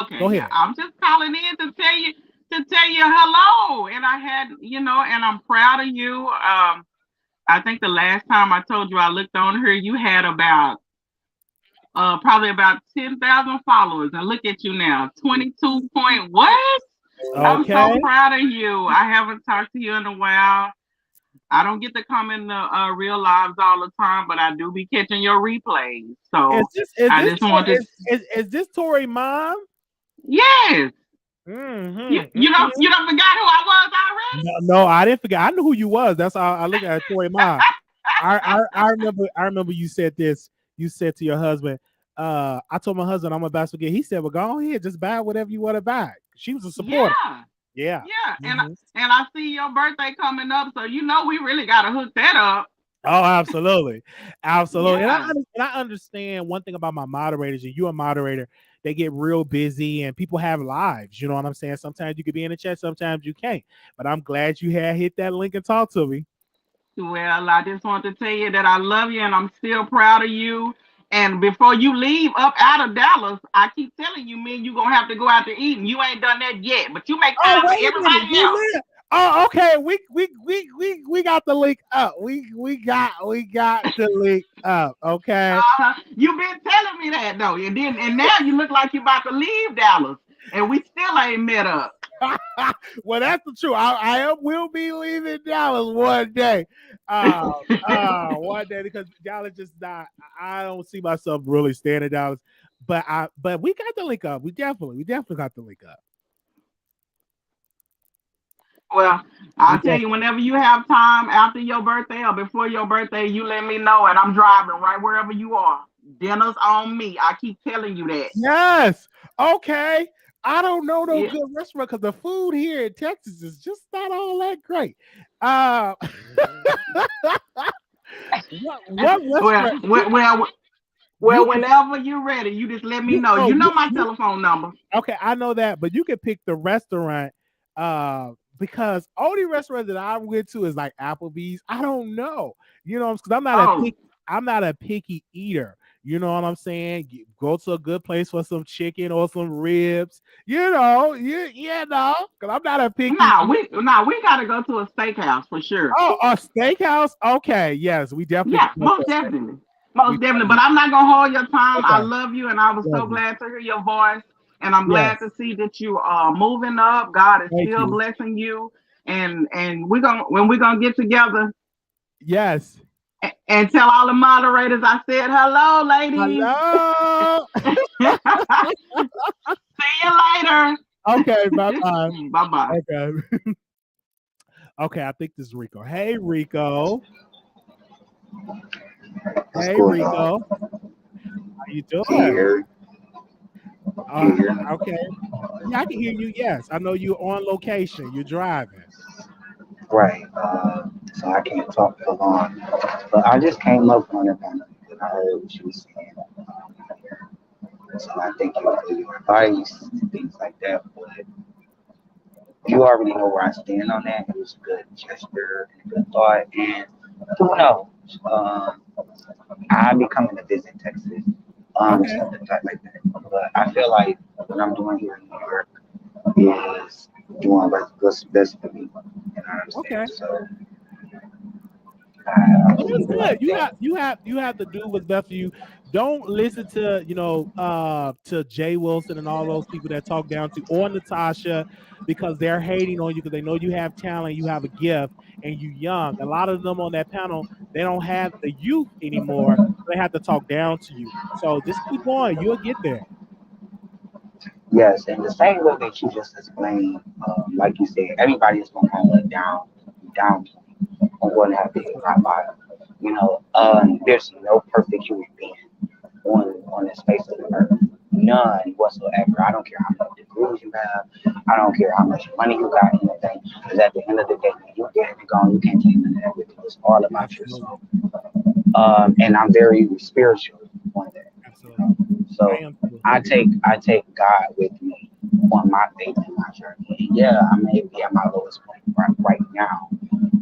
Speaker 2: Okay,
Speaker 1: Go
Speaker 2: yeah.
Speaker 1: ahead.
Speaker 2: I'm just calling in to tell you. to tell you hello. And I had, and I'm proud of you. I think the last time I told you I looked on her, you had probably about 10,000 followers. And look at you now, 22 point what? I'm so proud of you. I haven't talked to you in a while. I don't get to come in the real lives all the time, but I do be catching your replays. So
Speaker 1: is this Tori mom?
Speaker 2: Yes. Mm-hmm. You don't forgot who I was already?
Speaker 1: No, I didn't forget. I knew who you was. That's how I look at Tori mom. I remember you said this. You said to your husband, I told my husband I'm about to get. He said, well, go ahead, just buy whatever you want to buy. She was a supporter. Yeah.
Speaker 2: And I see your birthday coming up, so we really gotta hook that up.
Speaker 1: Oh, absolutely. Yeah. And I understand one thing about my moderators, and you're a moderator, they get real busy and people have lives. You know what I'm saying? Sometimes you could be in the chat, sometimes you can't. But I'm glad you had hit that link and talk to me.
Speaker 2: Well, I just want to tell you that I love you and I'm still proud of you. And before you leave up out of Dallas, I keep telling you, man, you're gonna have to go out to eat, and you ain't done that yet. But you make time for everybody else.
Speaker 1: Oh, okay. We got the link up. We got the link up. Okay.
Speaker 2: You've been telling me that though, and now you look like you're about to leave Dallas, and we still ain't met up.
Speaker 1: Well, that's the truth. I will be leaving Dallas one day. One day, because Dallas just not. I don't see myself really staying in Dallas. But we got the link up. We definitely got the link up.
Speaker 2: Well, I'll tell you, whenever you have time after your birthday or before your birthday, you let me know, and I'm driving right wherever you are. Dinner's on me. I keep telling you that.
Speaker 1: Yes. Okay. I don't know no good restaurant because the food here in Texas is just not all that great. What restaurant?
Speaker 2: Well, whenever you're ready, you just let me know. You know my telephone number.
Speaker 1: Okay, I know that, but you can pick the restaurant because only restaurant that I went to is like Applebee's. I don't know, because I'm not a picky eater. You know what I'm saying? Go to a good place for some chicken or some ribs. Because I'm not a picky.
Speaker 2: We gotta go to a steakhouse for sure.
Speaker 1: Oh, a steakhouse? Okay, yes, we definitely.
Speaker 2: Yeah, most definitely. But I'm not gonna hold your time. Okay. I love you, and I was so glad to hear your voice. And I'm glad to see that you are moving up. God is still blessing you, and when we're gonna get together.
Speaker 1: Yes.
Speaker 2: And tell all the moderators I said hello, ladies.
Speaker 1: Hello.
Speaker 2: See you later.
Speaker 1: Okay, bye-bye.
Speaker 2: Bye-bye.
Speaker 1: Okay. Okay, I think this is Rico. Hey, Rico. Hey, Rico. How you doing? Okay. Yeah, I can hear you. Yes, I know you're on location. You're driving.
Speaker 3: Right. So I can't talk for long. But I just came up on it and I heard what you were saying. So I thank you for your advice and things like that. But you already know where I stand on that. It was a good gesture and a good thought. And who knows? I'll be coming to visit Texas. Something like that. But I feel like what I'm doing here in New York is doing what's best for me. And I understand.
Speaker 1: Okay.
Speaker 3: So
Speaker 1: that's good. You have to do what's best for you. Don't listen to to Jay Wilson and all those people that talk down to or Natasha because they're hating on you because they know you have talent, you have a gift, and you're young. A lot of them on that panel, they don't have the youth anymore. They have to talk down to you. So just keep on. You'll get there.
Speaker 3: Yes, and the same way that you just explained, like you said, everybody is going to have a down point. I'm going to have to hit rock bottom. There's no perfect human being on this face of the earth. None whatsoever. I don't care how many degrees you have. I don't care how much money you got, anything. Because at the end of the day, when you get it gone, you can't take none of that with you. It's all about yourself. And I'm very spiritual on that. So I take God with me on my faith and my journey. And yeah, I may be at my lowest point right now.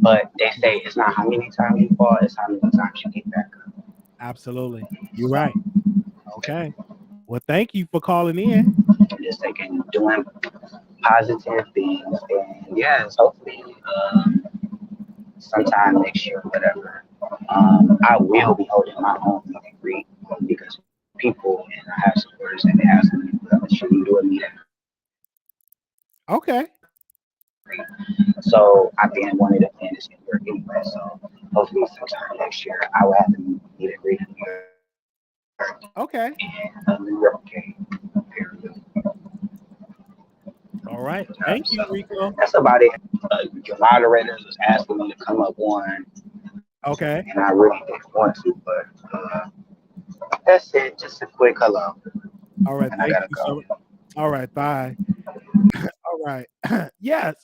Speaker 3: But they say it's not how many times you fall, it's how many times you get back up.
Speaker 1: Absolutely. You're right. Okay. Well, thank you for calling in.
Speaker 3: Just doing positive things. And yes, hopefully, sometime next year, whatever, I will be holding my own meet and greet because people and I have supporters and they ask me, should we do a meet and greet?
Speaker 1: Okay.
Speaker 3: So I think wanted to plan this in work anyway. So hopefully sometime next year I will have a meet and greet in New York.
Speaker 1: Okay.
Speaker 3: And New York game.
Speaker 1: All right. Thank you, Rico.
Speaker 3: That's about it. Your moderators was asking me to come up one.
Speaker 1: Okay.
Speaker 3: And I really didn't want to, but that's it. Just a quick hello.
Speaker 1: All right.
Speaker 3: And
Speaker 1: Thank
Speaker 3: I gotta
Speaker 1: you
Speaker 3: go.
Speaker 1: so much. All right. Bye. All right. Yes.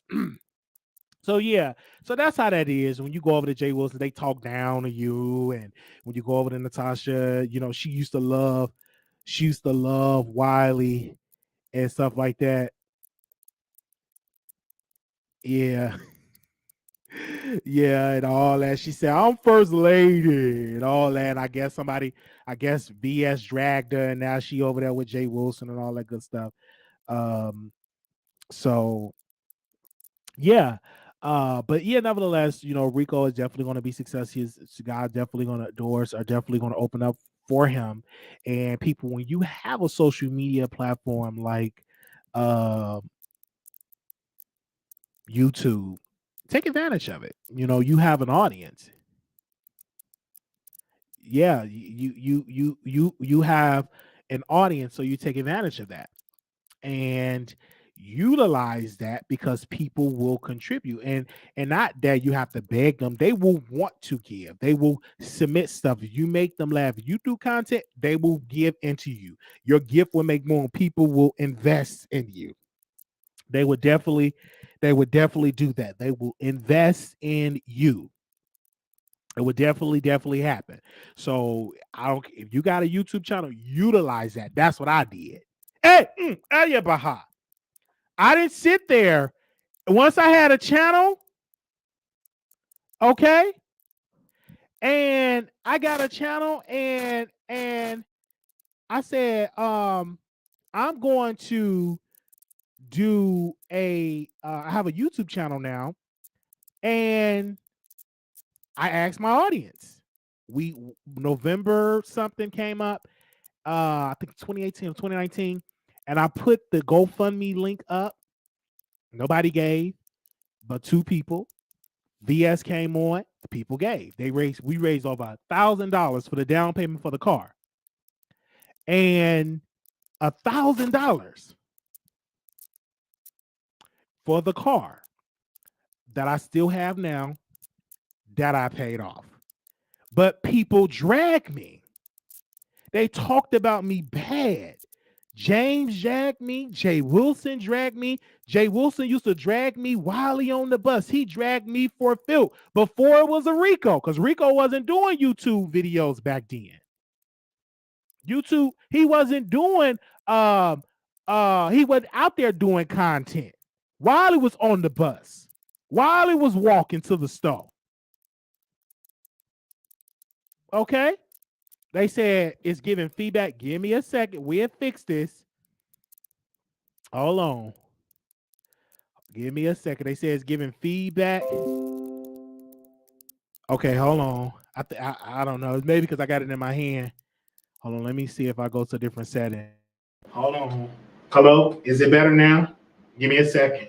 Speaker 1: So yeah, so that's how that is. When you go over to Jay Wilson, they talk down to you, and when you go over to Natasha, you know she used to love Wiley and stuff like that. Yeah, yeah, and all that. She said, "I'm first lady," and all that. I guess BS dragged her, and now she over there with Jay Wilson and all that good stuff. So yeah. But yeah, nevertheless, you know, Rico is definitely going to be successful. God definitely going to doors are definitely going to open up for him. And people, when you have a social media platform like YouTube, take advantage of it. You know, you have an audience. Yeah, you have an audience, so you take advantage of that. And utilize that because people will contribute, and not that you have to beg them. They will want to give. They will submit stuff. You make them laugh. You do content, they will give into you. Your gift will make more. People will invest in you. They would definitely do that. They will invest in you. It would definitely happen. So I don't, if you got a YouTube channel, utilize that. That's what I did. Hey, Baha. I didn't sit there. Once I had a channel, okay, and I got a channel, and I said, I'm going to do I have a YouTube channel now, and I asked my audience. November something came up, I think 2018 or 2019, and I put the GoFundMe link up. Nobody gave, but 2 people. VS came on, the people gave. We raised over $1,000 for the down payment for the car. And $1,000 for the car that I still have now that I paid off. But people drag me. They talked about me bad. James dragged me. Jay Wilson dragged me. Jay Wilson used to drag me Wiley on the bus. He dragged me for Phil before it was a Rico, because Rico wasn't doing YouTube videos back then. YouTube, he wasn't doing, he wasn't out there doing content. Wiley was on the bus. Wiley was walking to the store. Okay? They said it's giving feedback. Give me a second. We'll fix this. Hold on. Give me a second. They said it's giving feedback. Okay, hold on. I don't know. It's maybe because I got it in my hand. Hold on. Let me see if I go to a different setting. Hold on. Hello? Is it better now? Give me a second.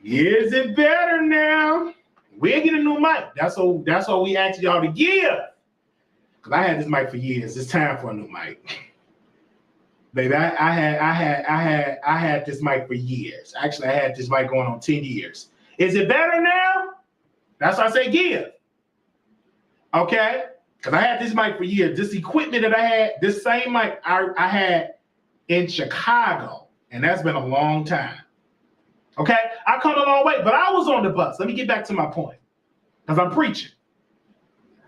Speaker 1: Is it better now? We'll get a new mic. That's what we asked y'all to give. Because I had this mic for years. It's time for a new mic. Baby, I had this mic for years. Actually, I had this mic going on 10 years. Is it better now? That's why I say give. Okay? Because I had this mic for years. This equipment that I had, this same mic I had in Chicago. And that's been a long time. Okay? I come a long way, but I was on the bus. Let me get back to my point. Because I'm preaching.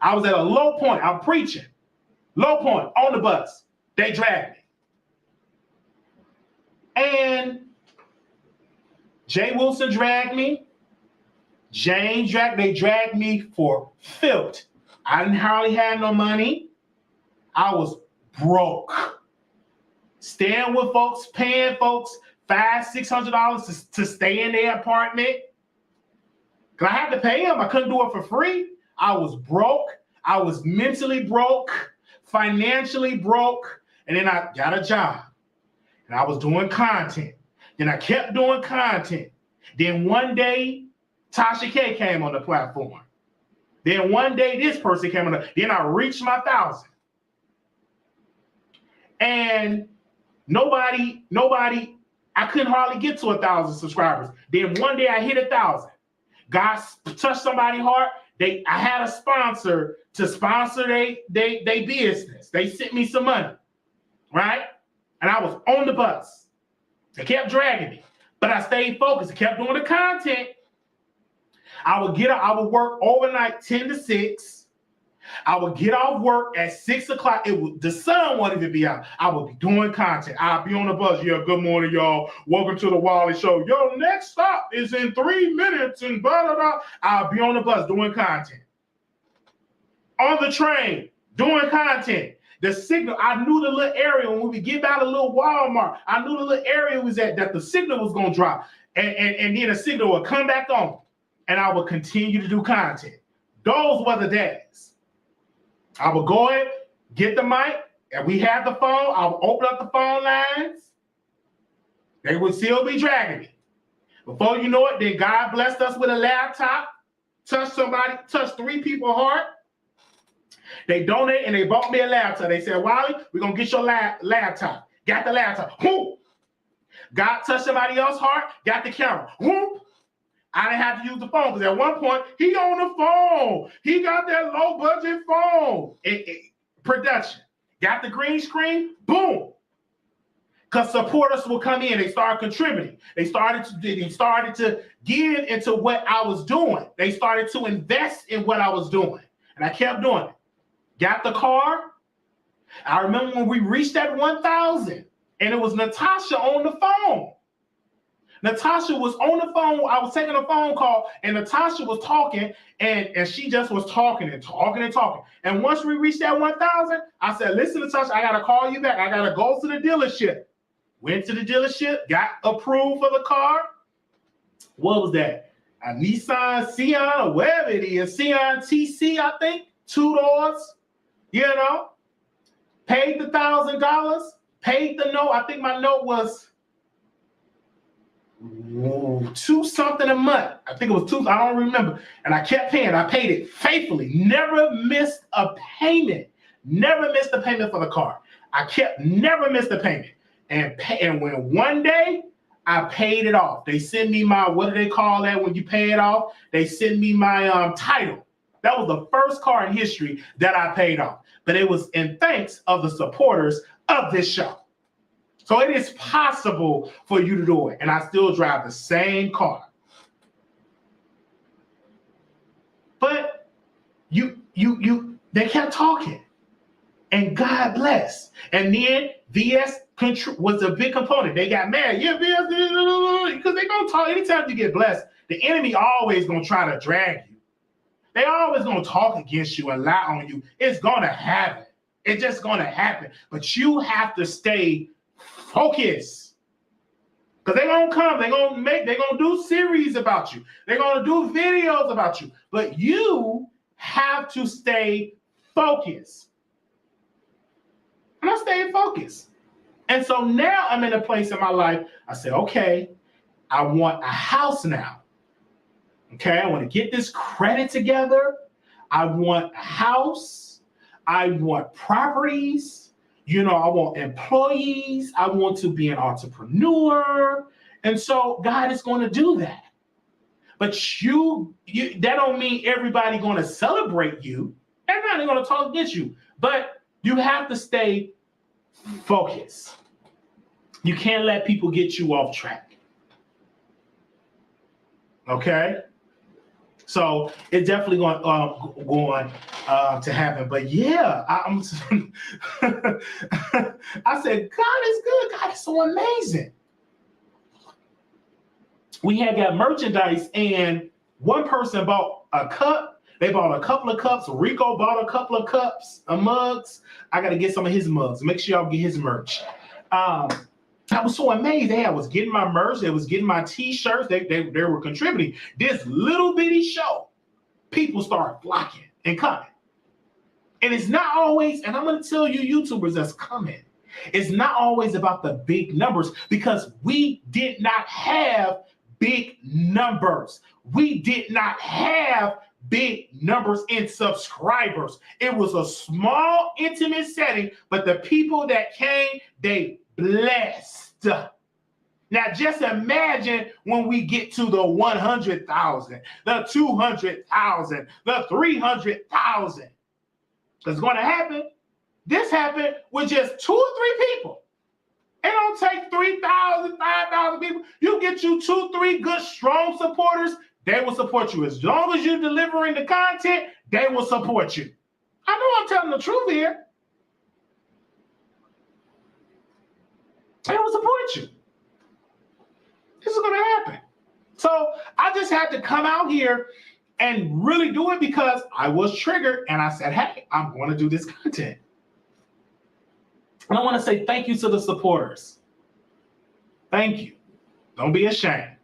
Speaker 1: I was at a low point. I'm preaching. Low point on the bus. They dragged me. And Jay Wilson dragged me. Jane dragged. They dragged me for filth. I didn't hardly have no money. I was broke. Staying with folks, paying folks $500-$600 to stay in their apartment. Because I had to pay them. I couldn't do it for free. I was broke. I was mentally broke, financially broke, and then I got a job. And I was doing content. Then I kept doing content. Then one day, Tasha K came on the platform. Then one day, this person came on. Then I reached my 1,000. And nobody, I couldn't hardly get to 1,000 subscribers. Then one day I hit 1,000. God touched somebody's heart. I had a sponsor to sponsor they business. They sent me some money, right? And I was on the bus. They kept dragging me, but I stayed focused. I kept doing the content. I would work overnight 10 to 6. I would get off work at 6 o'clock. The sun wouldn't even be out. I would be doing content. I'd be on the bus. Yeah, good morning, y'all. Welcome to the Wiley Show. Yo, next stop is in 3 minutes and blah, blah, blah. I'll be on the bus doing content. On the train, doing content. The signal, I knew the little area when we would get by the little Walmart, I knew the little area was that the signal was going to drop. And then the signal would come back on. And I would continue to do content. Those were the days. I would go in, get the mic, and we had the phone. I would open up the phone lines. They would still be dragging me. Before you know it, then God blessed us with a laptop, touched 3 people's heart. They donated and they bought me a laptop. They said, Wiley, we're going to get your laptop. Got the laptop. Whoop. God touched somebody else's heart, got the camera. Whoop. I didn't have to use the phone because at one point, he on the phone. He got that low budget phone. Production. Got the green screen, boom. Because supporters will come in. They started contributing. They started to give into what I was doing. They started to invest in what I was doing. And I kept doing it. Got the car. I remember when we reached that 1,000 and it was Natasha on the phone. Natasha was on the phone. I was taking a phone call, and Natasha was talking, and she just was talking and talking and talking. And once we reached that 1,000, I said, listen, Natasha, I got to call you back. I got to go to the dealership. Went to the dealership, got approved for the car. What was that? A Nissan Scion or whatever it is. Scion TC, I think. 2 doors, you know. Paid the $1,000. Paid the note. I think my note was $2 something a month. I think it was $2. I don't remember. And I kept paying. I paid it faithfully. Never missed a payment. Never missed a payment for the car. Never missed a payment. And when one day I paid it off, they send me my, what do they call that when you pay it off? They send me my title. That was the first car in history that I paid off. But it was in thanks of the supporters of this show. So it is possible for you to do it. And I still drive the same car. But they kept talking. And God bless. And then VS was a big component. They got mad. Yeah, VS, because they're going to talk. Anytime you get blessed, the enemy always going to try to drag you. They always going to talk against you and lie on you. It's going to happen. It's just going to happen. But you have to stay focused. Because they're going to come. They're going to do series about you. They're going to do videos about you. But you have to stay focused. And I stayed focused. And so now I'm in a place in my life, I said, okay, I want a house now. Okay, I want to get this credit together. I want a house. I want properties. You know, I want employees. I want to be an entrepreneur. And so God is going to do that. But you that don't mean everybody going to celebrate you. Everybody going to talk against you. But you have to stay focused. You can't let people get you off track. Okay? So it's definitely going to happen. But yeah, I said, God is good. God is so amazing. We had got merchandise, and one person bought a cup. They bought a couple of cups. Rico bought a couple of cups, mugs. I got to get some of his mugs. Make sure y'all get his merch. I was so amazed. I was getting my merch. They was getting my t-shirts. They were contributing. This little bitty show, people start flocking and coming. And it's not always, and I'm going to tell you YouTubers that's coming, it's not always about the big numbers, because we did not have big numbers. We did not have big numbers in subscribers. It was a small, intimate setting, but the people that came, they blessed. Now, just imagine when we get to the 100,000, the 200,000, the 300,000. It's going to happen. This happened with just 2 or 3 people. It don't take 3,000, 5,000 people. You get you 2, 3 good, strong supporters, they will support you. As long as you're delivering the content, they will support you. I know I'm telling the truth here. They will support you. This is going to happen. So I just had to come out here and really do it because I was triggered, and I said, hey, I'm going to do this content. And I want to say thank you to the supporters. Thank you. Don't be ashamed.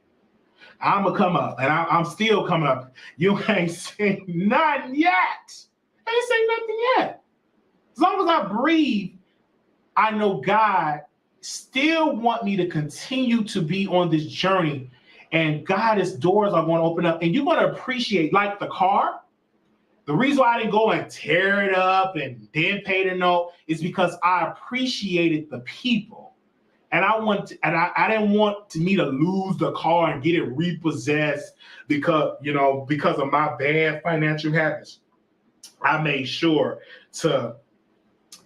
Speaker 1: I'm going to come up, and I'm still coming up. You ain't seen nothing yet. I ain't seen nothing yet. As long as I breathe, I know God still want me to continue to be on this journey, and God's doors are going to open up, and you're going to appreciate, like the car. The reason why I didn't go and tear it up and then pay the note is because I appreciated the people, and I didn't want me to lose the car and get it repossessed because of my bad financial habits. I made sure to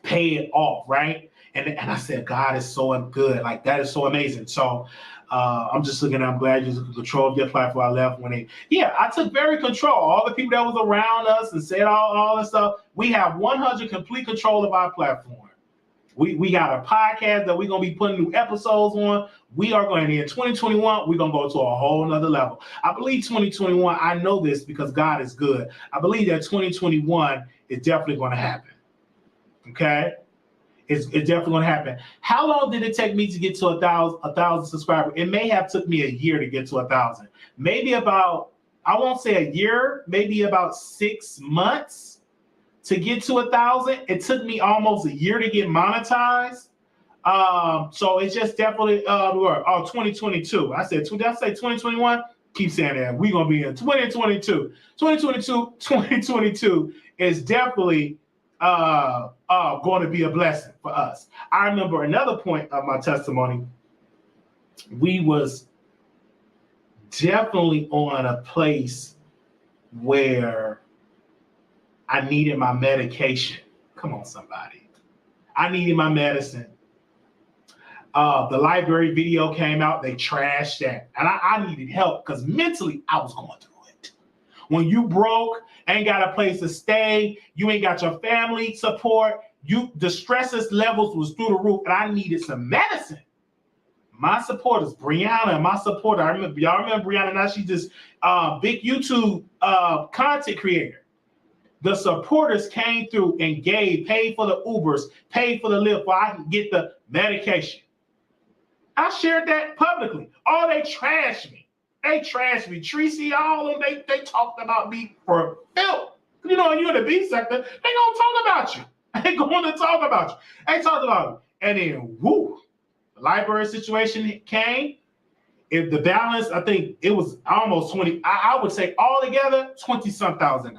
Speaker 1: pay it off, right? And I said, God is so good. Like, that is so amazing. So I'm glad you took control of your platform. I left I took very control. All the people that was around us and said all this stuff, we have 100 complete control of our platform. We got a podcast that we're going to be putting new episodes on. We are going to, in 2021, we're going to go to a whole nother level. I believe 2021, I know this because God is good. I believe that 2021 is definitely going to happen. Okay? It's definitely going to happen. How long did it take me to get to 1,000 subscribers? It may have took me a year to get to 1,000. Maybe about, I won't say a year, maybe about 6 months to get to 1,000. It took me almost a year to get monetized. So it's just definitely 2022. I said, did I say 2021? Keep saying that. We're going to be in 2022. 2022 is definitely going to be a blessing for us. I remember another point of my testimony. We was definitely on a place where I needed my medication. Come on, somebody. I needed my medicine. The library video came out. They trashed that. And I needed help because mentally I was going through it. When you broke, ain't got a place to stay, you ain't got your family support, the stress levels was through the roof, and I needed some medicine. My supporters, Brianna, y'all remember Brianna, now she's this big YouTube content creator. The supporters came through and paid for the Ubers, paid for the Lyft, so I can get the medication. I shared that publicly. Oh, they trashed me. They trashed me. Tracy, all of them, they talked about me for filth. You know, you're in the B sector, they gonna talk about you. They going to talk about you. They talked about me. And then, whoo, the library situation came. If the balance, I think it was almost 20, I would say altogether, $20-some thousand.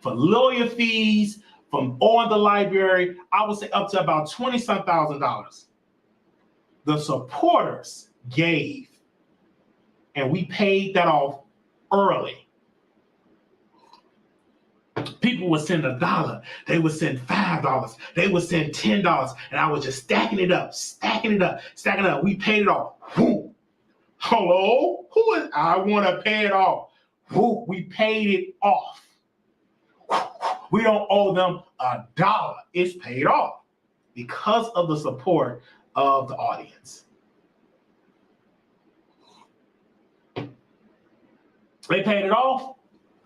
Speaker 1: For lawyer fees, from on the library, I would say up to about $20-some thousand. The supporters gave, and we paid that off early. People would send $1, they would send $5, they would send $10, and I was just stacking it up. We paid it off. Boom. Hello? Who is? I want to pay it off. Boom. We paid it off. We don't owe them $1. It's paid off because of the support of the audience. They paid it off.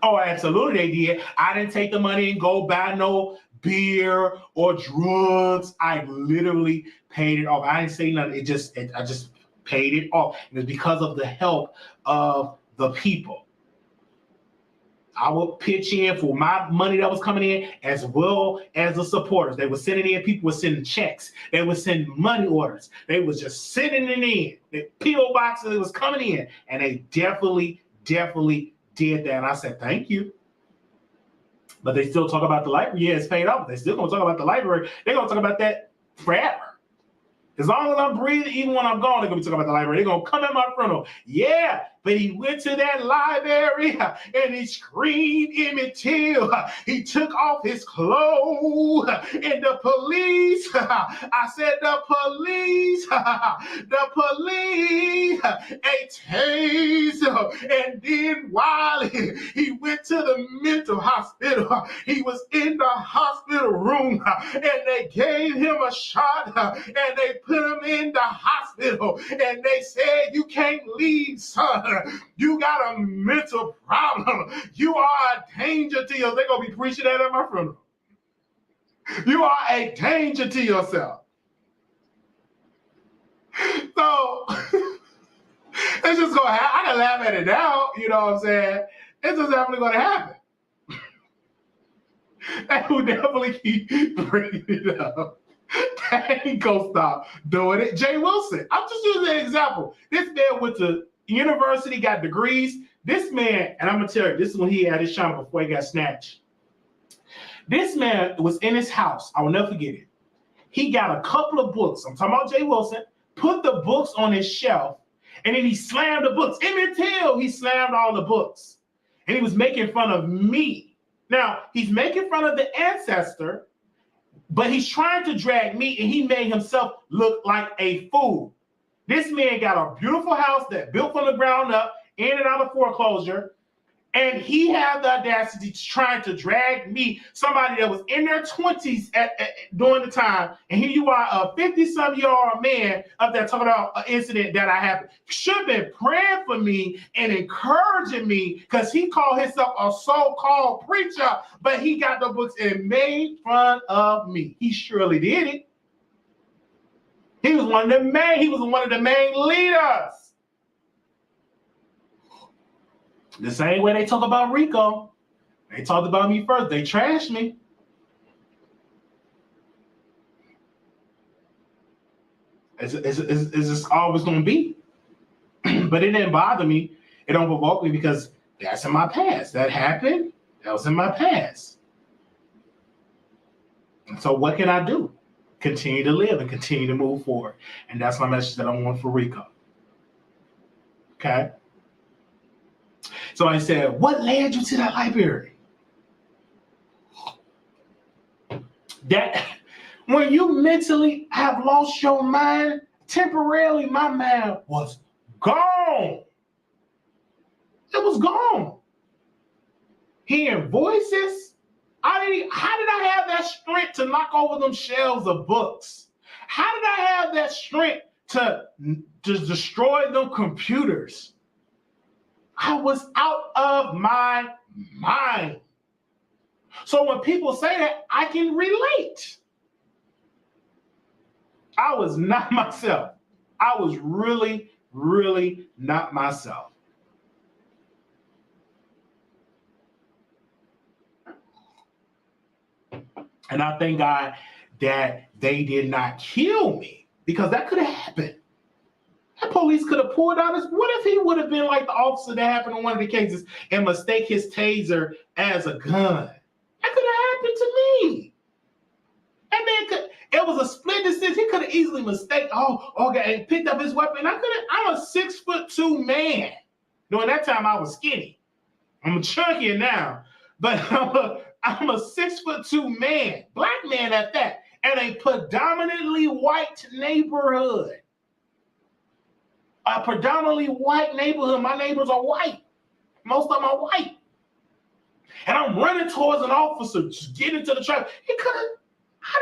Speaker 1: Oh, absolutely they did. I didn't take the money and go buy no beer or drugs. I literally paid it off. I didn't say nothing. I just paid it off. And it's because of the help of the people. I would pitch in for my money that was coming in as well as the supporters. They were sending in, people were sending checks. They were sending money orders. They was just sending it in. The P.O. boxes, it was coming in. And they definitely did that. And I said, thank you. But they still talk about the library. Yeah, it's paid off. They still going to talk about the library. They're going to talk about that forever. As long as I'm breathing, even when I'm gone, they're going to be talking about the library. They're going to come at my funeral. Yeah, but he went to that library and he screamed Emmett Till. He took off his clothes and the police, I said the police, a taser. And then Wiley, he went to the mental hospital. He was in the hospital room and they gave him a shot and they put him in the hospital and they said, you can't leave, son. You got a mental problem. You are a danger to yourself. They're going to be preaching that at my funeral. You are a danger to yourself. So, it's just going to happen. I can laugh at it now, you know what I'm saying? It's just definitely going to happen. And we'll definitely keep bringing it up. They ain't gonna stop doing it. Jay Wilson, I'm just using an example. This man went to university, got degrees. This man, and I'm gonna tell you, this is when he had his shine before he got snatched. This man was in his house. I will never forget it. He got a couple of books. I'm talking about Jay Wilson. Put the books on his shelf, and then he slammed the books. Emmett Till, he slammed all the books, and he was making fun of me. Now he's making fun of the ancestor. But he's trying to drag me, and he made himself look like a fool. This man got a beautiful house that built from the ground up, in and out of foreclosure, and he had the audacity to try to drag me, somebody that was in their 20s during the time, and here you are, a 50-some-year-old man up there talking about an incident that I happened. Should have been praying for me and encouraging me because he called himself a so-called preacher, but he got the books and made fun of me. He surely did it. He was one of the main leaders. The same way they talk about Rico. They talked about me first. They trashed me. It's just always going to be. But it didn't bother me. It don't provoke me because that's in my past. That happened. That was in my past. And so what can I do? Continue to live and continue to move forward. And that's my message that I want for Rico. Okay? So I said, what led you to that library? That when you mentally have lost your mind, temporarily my mind was gone. It was gone. Hearing voices, how did I have that strength to knock over them shelves of books? How did I have that strength to destroy them computers? I was out of my mind. So when people say that, I can relate. I was not myself. I was really, really not myself. And I thank God that they did not kill me because that could have happened. The police could have pulled out his. What if he would have been like the officer that happened in one of the cases and mistake his taser as a gun? That could have happened to me. And then it was a split decision. He could have easily mistaken. Okay, and picked up his weapon. I'm a 6'2" man. During that time, I was skinny. I'm chunkier now, but I'm a 6'2" man, black man at that, in a predominantly white neighborhood. A predominantly white neighborhood. My neighbors are white. Most of them are white. And I'm running towards an officer, just get into the traffic. He could have, I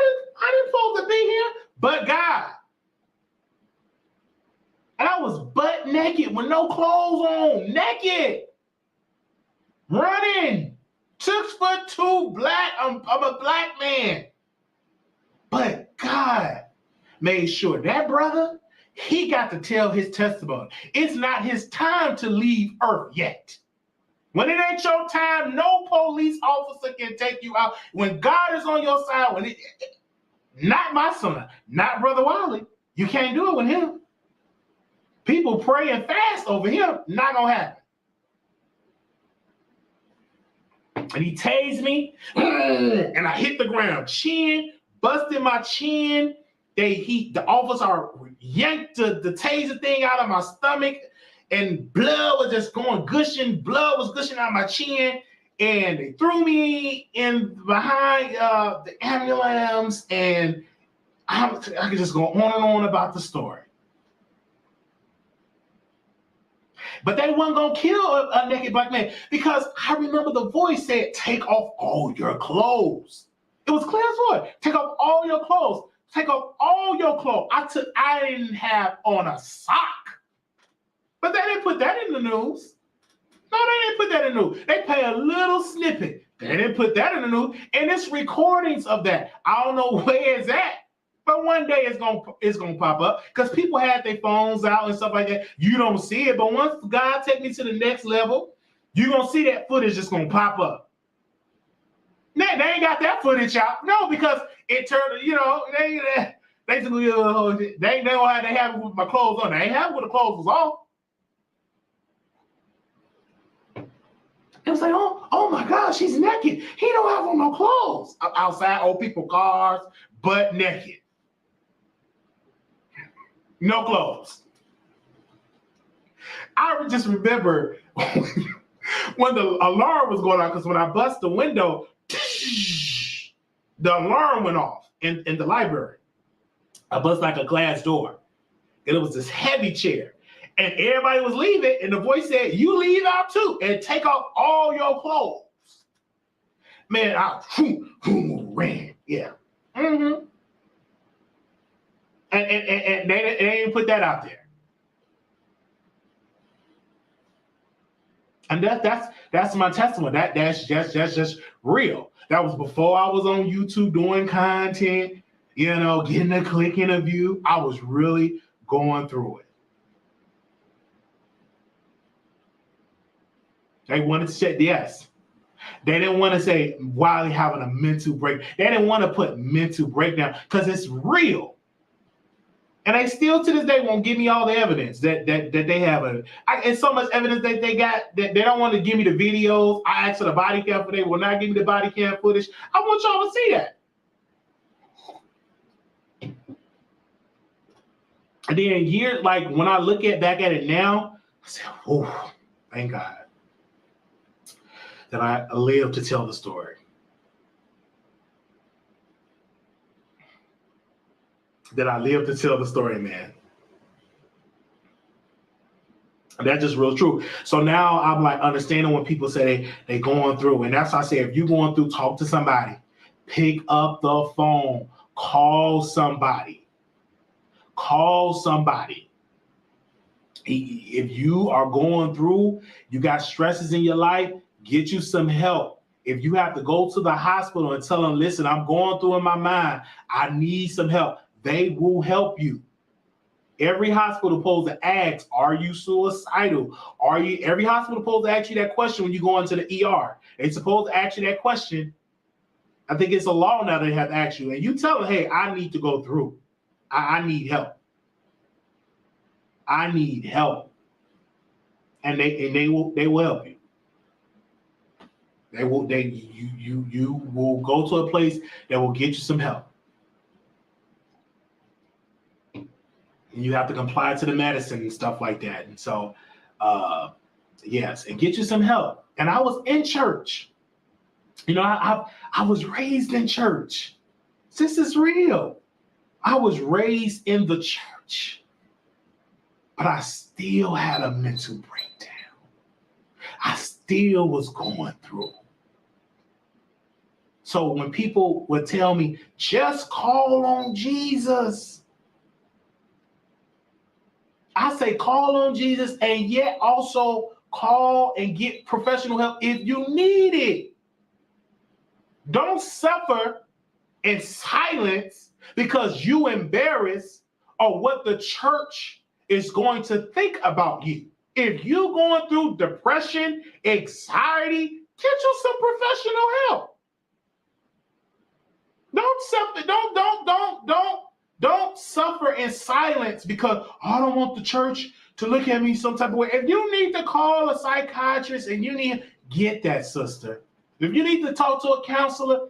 Speaker 1: didn't supposed to be here, but God. And I was butt naked with no clothes on, naked, running 6'2" black. I'm a black man. But God made sure that brother, he got to tell his testimony. It's not his time to leave Earth yet. When it ain't your time, no police officer can take you out. When God is on your side, not my son, not Brother Wiley. You can't do it with him. People pray and fast over him. Not gonna happen. And he tased me, and I hit the ground. Chin, busted my chin. The officer yanked the taser thing out of my stomach, and blood was just gushing. Blood was gushing out of my chin, and they threw me in behind the ambulance, and I could just go on and on about the story. But they wasn't going to kill a naked black man because I remember the voice said, take off all your clothes. It was clear as what? Take off all your clothes. Take off all your clothes. I didn't have on a sock. But they didn't put that in the news. No, they didn't put that in the news. They play a little snippet. They didn't put that in the news. And it's recordings of that. I don't know where it's at. But one day it's gonna pop up because people had their phones out and stuff like that. You don't see it, but once God take me to the next level, you're gonna see that footage just gonna pop up. They ain't got that footage out, no, because it turned. They know how they have it with my clothes on. They ain't have it with the clothes was off. It was like, oh my God, she's naked. He don't have on no clothes. Outside old people cars, butt naked. No clothes. I just remember when the alarm was going on, because when I bust the window, the alarm went off in the library. I bust like a glass door. And it was this heavy chair. And everybody was leaving, and the voice said, you leave out too, and take off all your clothes. Man, I ran. Yeah. Mm-hmm. And they didn't put that out there. And that's my testimony. That's just real. That was before I was on YouTube doing content, getting a click and a view. I was really going through it. They wanted to say yes. They didn't want to say Wiley having a mental break. They didn't want to put mental breakdown because it's real. And they still to this day won't give me all the evidence that they have. It's so much evidence that they got that they don't want to give me the videos. I asked for the body cam, they will not give me the body cam footage. I want y'all to see that. And then years, like when I look back at it now, I say, oh, thank God that I lived to tell the story. That I live to tell the story, man. And that's just real true. So now I'm like understanding when people say they going through. And that's why I say, if you're going through, talk to somebody. Pick up the phone. Call somebody. Call somebody. If you are going through, you got stresses in your life, get you some help. If you have to go to the hospital and tell them, listen, I'm going through in my mind, I need some help. They will help you. Every hospital supposed to ask, are you suicidal? Every hospital supposed to ask you that question when you go into the ER. They supposed to ask you that question. I think it's a law now they have to ask you. And you tell them, hey, I need to go through. I need help. I need help. And they will help you. You will go to a place that will get you some help. And you have to comply to the medicine and stuff like that. And so, yes, and get you some help. And I was in church. I was raised in church. This is real. I was raised in the church. But I still had a mental breakdown. I still was going through. So when people would tell me, just call on Jesus, I say call on Jesus and yet also call and get professional help if you need it. Don't suffer in silence because you embarrassed or what the church is going to think about you. If you're going through depression, anxiety, get you some professional help. Don't suffer in silence because I don't want the church to look at me some type of way. If you need to call a psychiatrist and you need, get that, sister. If you need to talk to a counselor,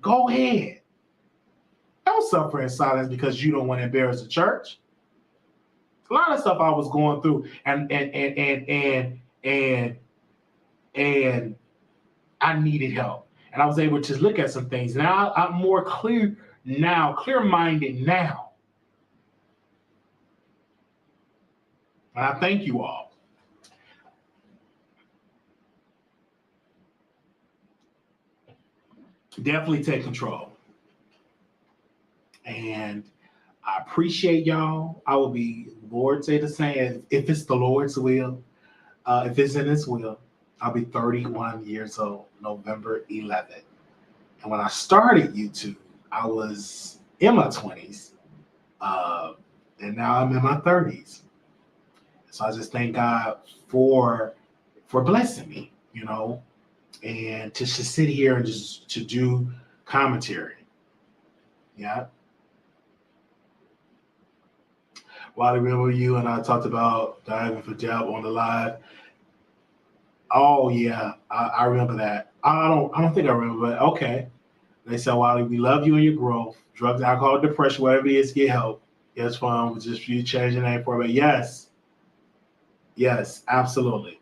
Speaker 1: go ahead. Don't suffer in silence because you don't want to embarrass the church. A lot of stuff I was going through, and I needed help, and I was able to look at some things. Now I'm more clear-minded now, and I thank you all. Definitely take control, and I appreciate y'all. I will be, Lord say the same, if it's the Lord's will, if it's in His will. I'll be 31 years old, November 11th. And when I started YouTube, I was in my 20s, and now I'm in my 30s. So I just thank God for blessing me, you know, and to just sit here and just to do commentary. Yeah. Wiley, remember you and I talked about diving for Jab on the live. Oh yeah, I remember that. I don't think I remember, but okay. They said, Wiley, we love you and your growth. Drugs, alcohol, depression, whatever it is, get help. Yes, fun. With just you change the name for it. But yes, absolutely.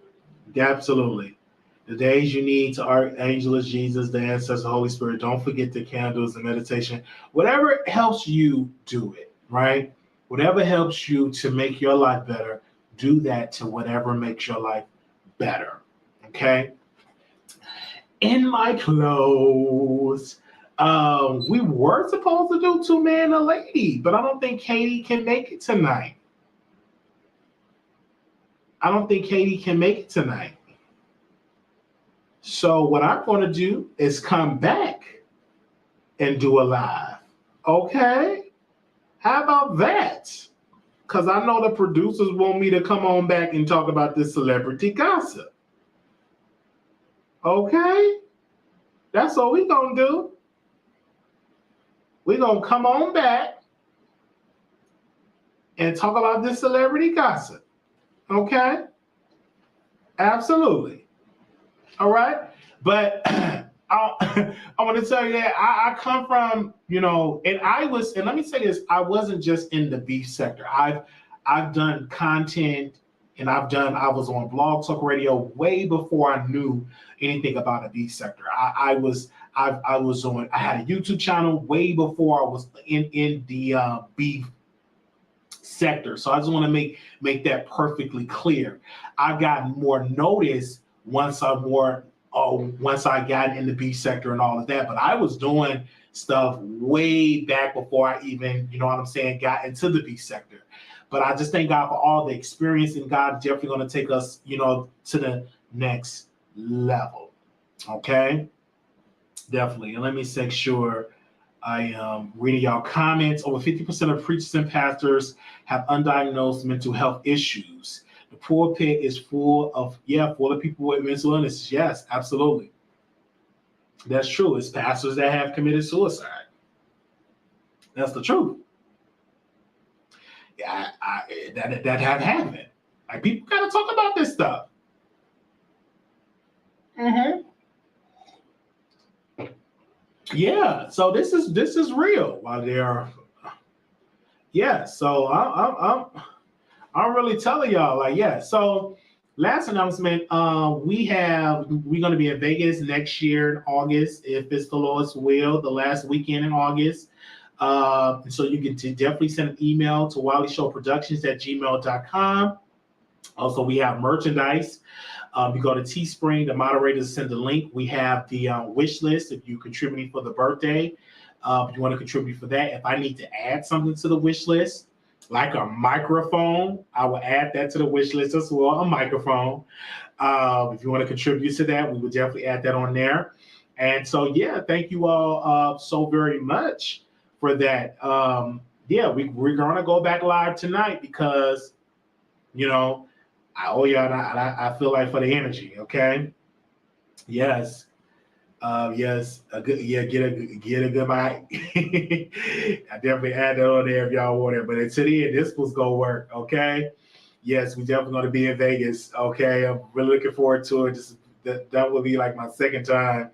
Speaker 1: Absolutely. The days you need to Archangel is Jesus, the ancestor, Holy Spirit. Don't forget the candles and meditation. Whatever helps you, do it, right? Whatever helps you to make your life better, do that to whatever makes your life better. Okay? In my clothes, we were supposed to do 2 men and a lady, but I don't think Katie can make it tonight. So what I'm going to do is come back and do a live. Okay? How about that? Because I know the producers want me to come on back and talk about this celebrity gossip. Okay? That's what we're going to do. We're going to come on back and talk about this celebrity gossip. Okay? Absolutely. All right? But I want to tell you that I come from, you know, and let me say this, I wasn't just in the beef sector. I've done content, and I was on Blog Talk Radio way before I knew anything about the beef sector. I had a YouTube channel way before I was in the beef sector. So I just want to make that perfectly clear. I got more notice once I got in the beef sector and all of that, but I was doing stuff way back before I even, you know what I'm saying, got into the beef sector. But I just thank God for all the experience, and God definitely going to take us, you know, to the next level. Okay? Definitely. And let me make sure I am reading y'all comments. Over 50% of preachers and pastors have undiagnosed mental health issues. The pulpit is full of people with mental illnesses. Yes, absolutely. That's true. It's pastors that have committed suicide. That's the truth. Yeah, that have happened. Like, people gotta talk about this stuff. Mm-hmm. Yeah. So this is real. While they are, yeah. So I'm really telling y'all, like, yeah. So last announcement, we're gonna be in Vegas next year in August, if it's the Lord's will, the last weekend in August. So you can definitely send an email to wileyshowproductions@gmail.com. Also, we have merchandise. You go to Teespring, the moderators send the link. We have the wish list if you're contributing for the birthday. If you want to contribute for that. If I need to add something to the wish list, like a microphone, I will add that to the wish list as well, a microphone. If you want to contribute to that, we will definitely add that on there. And so, yeah, thank you all so very much for that. Yeah, we're going to go back live tonight because, you know, I owe y'all, I feel like for the energy, okay? Yes. Yes, a good, yeah, get a good mic. I definitely add that on there if y'all want it. But until the end, this was gonna work, okay? Yes, we definitely gonna be in Vegas, okay? I'm really looking forward to it. That will be like my second time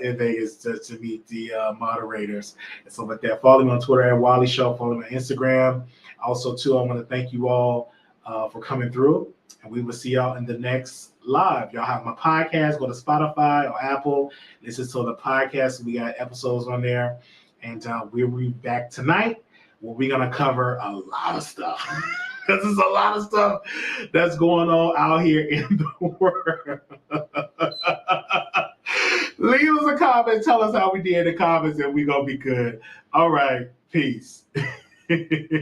Speaker 1: in Vegas to meet the moderators. And so with that, follow me on Twitter at Wiley Show, follow me on Instagram. Also, too, I want to thank you all for coming through. And we will see y'all in the next live. Y'all have my podcast. Go to Spotify or Apple. Listen to the podcast. We got episodes on there. And we'll be back tonight where we're going to cover a lot of stuff. Because there's a lot of stuff that's going on out here in the world. Leave us a comment. Tell us how we did in the comments, and we're going to be good. All right. Peace. Hey.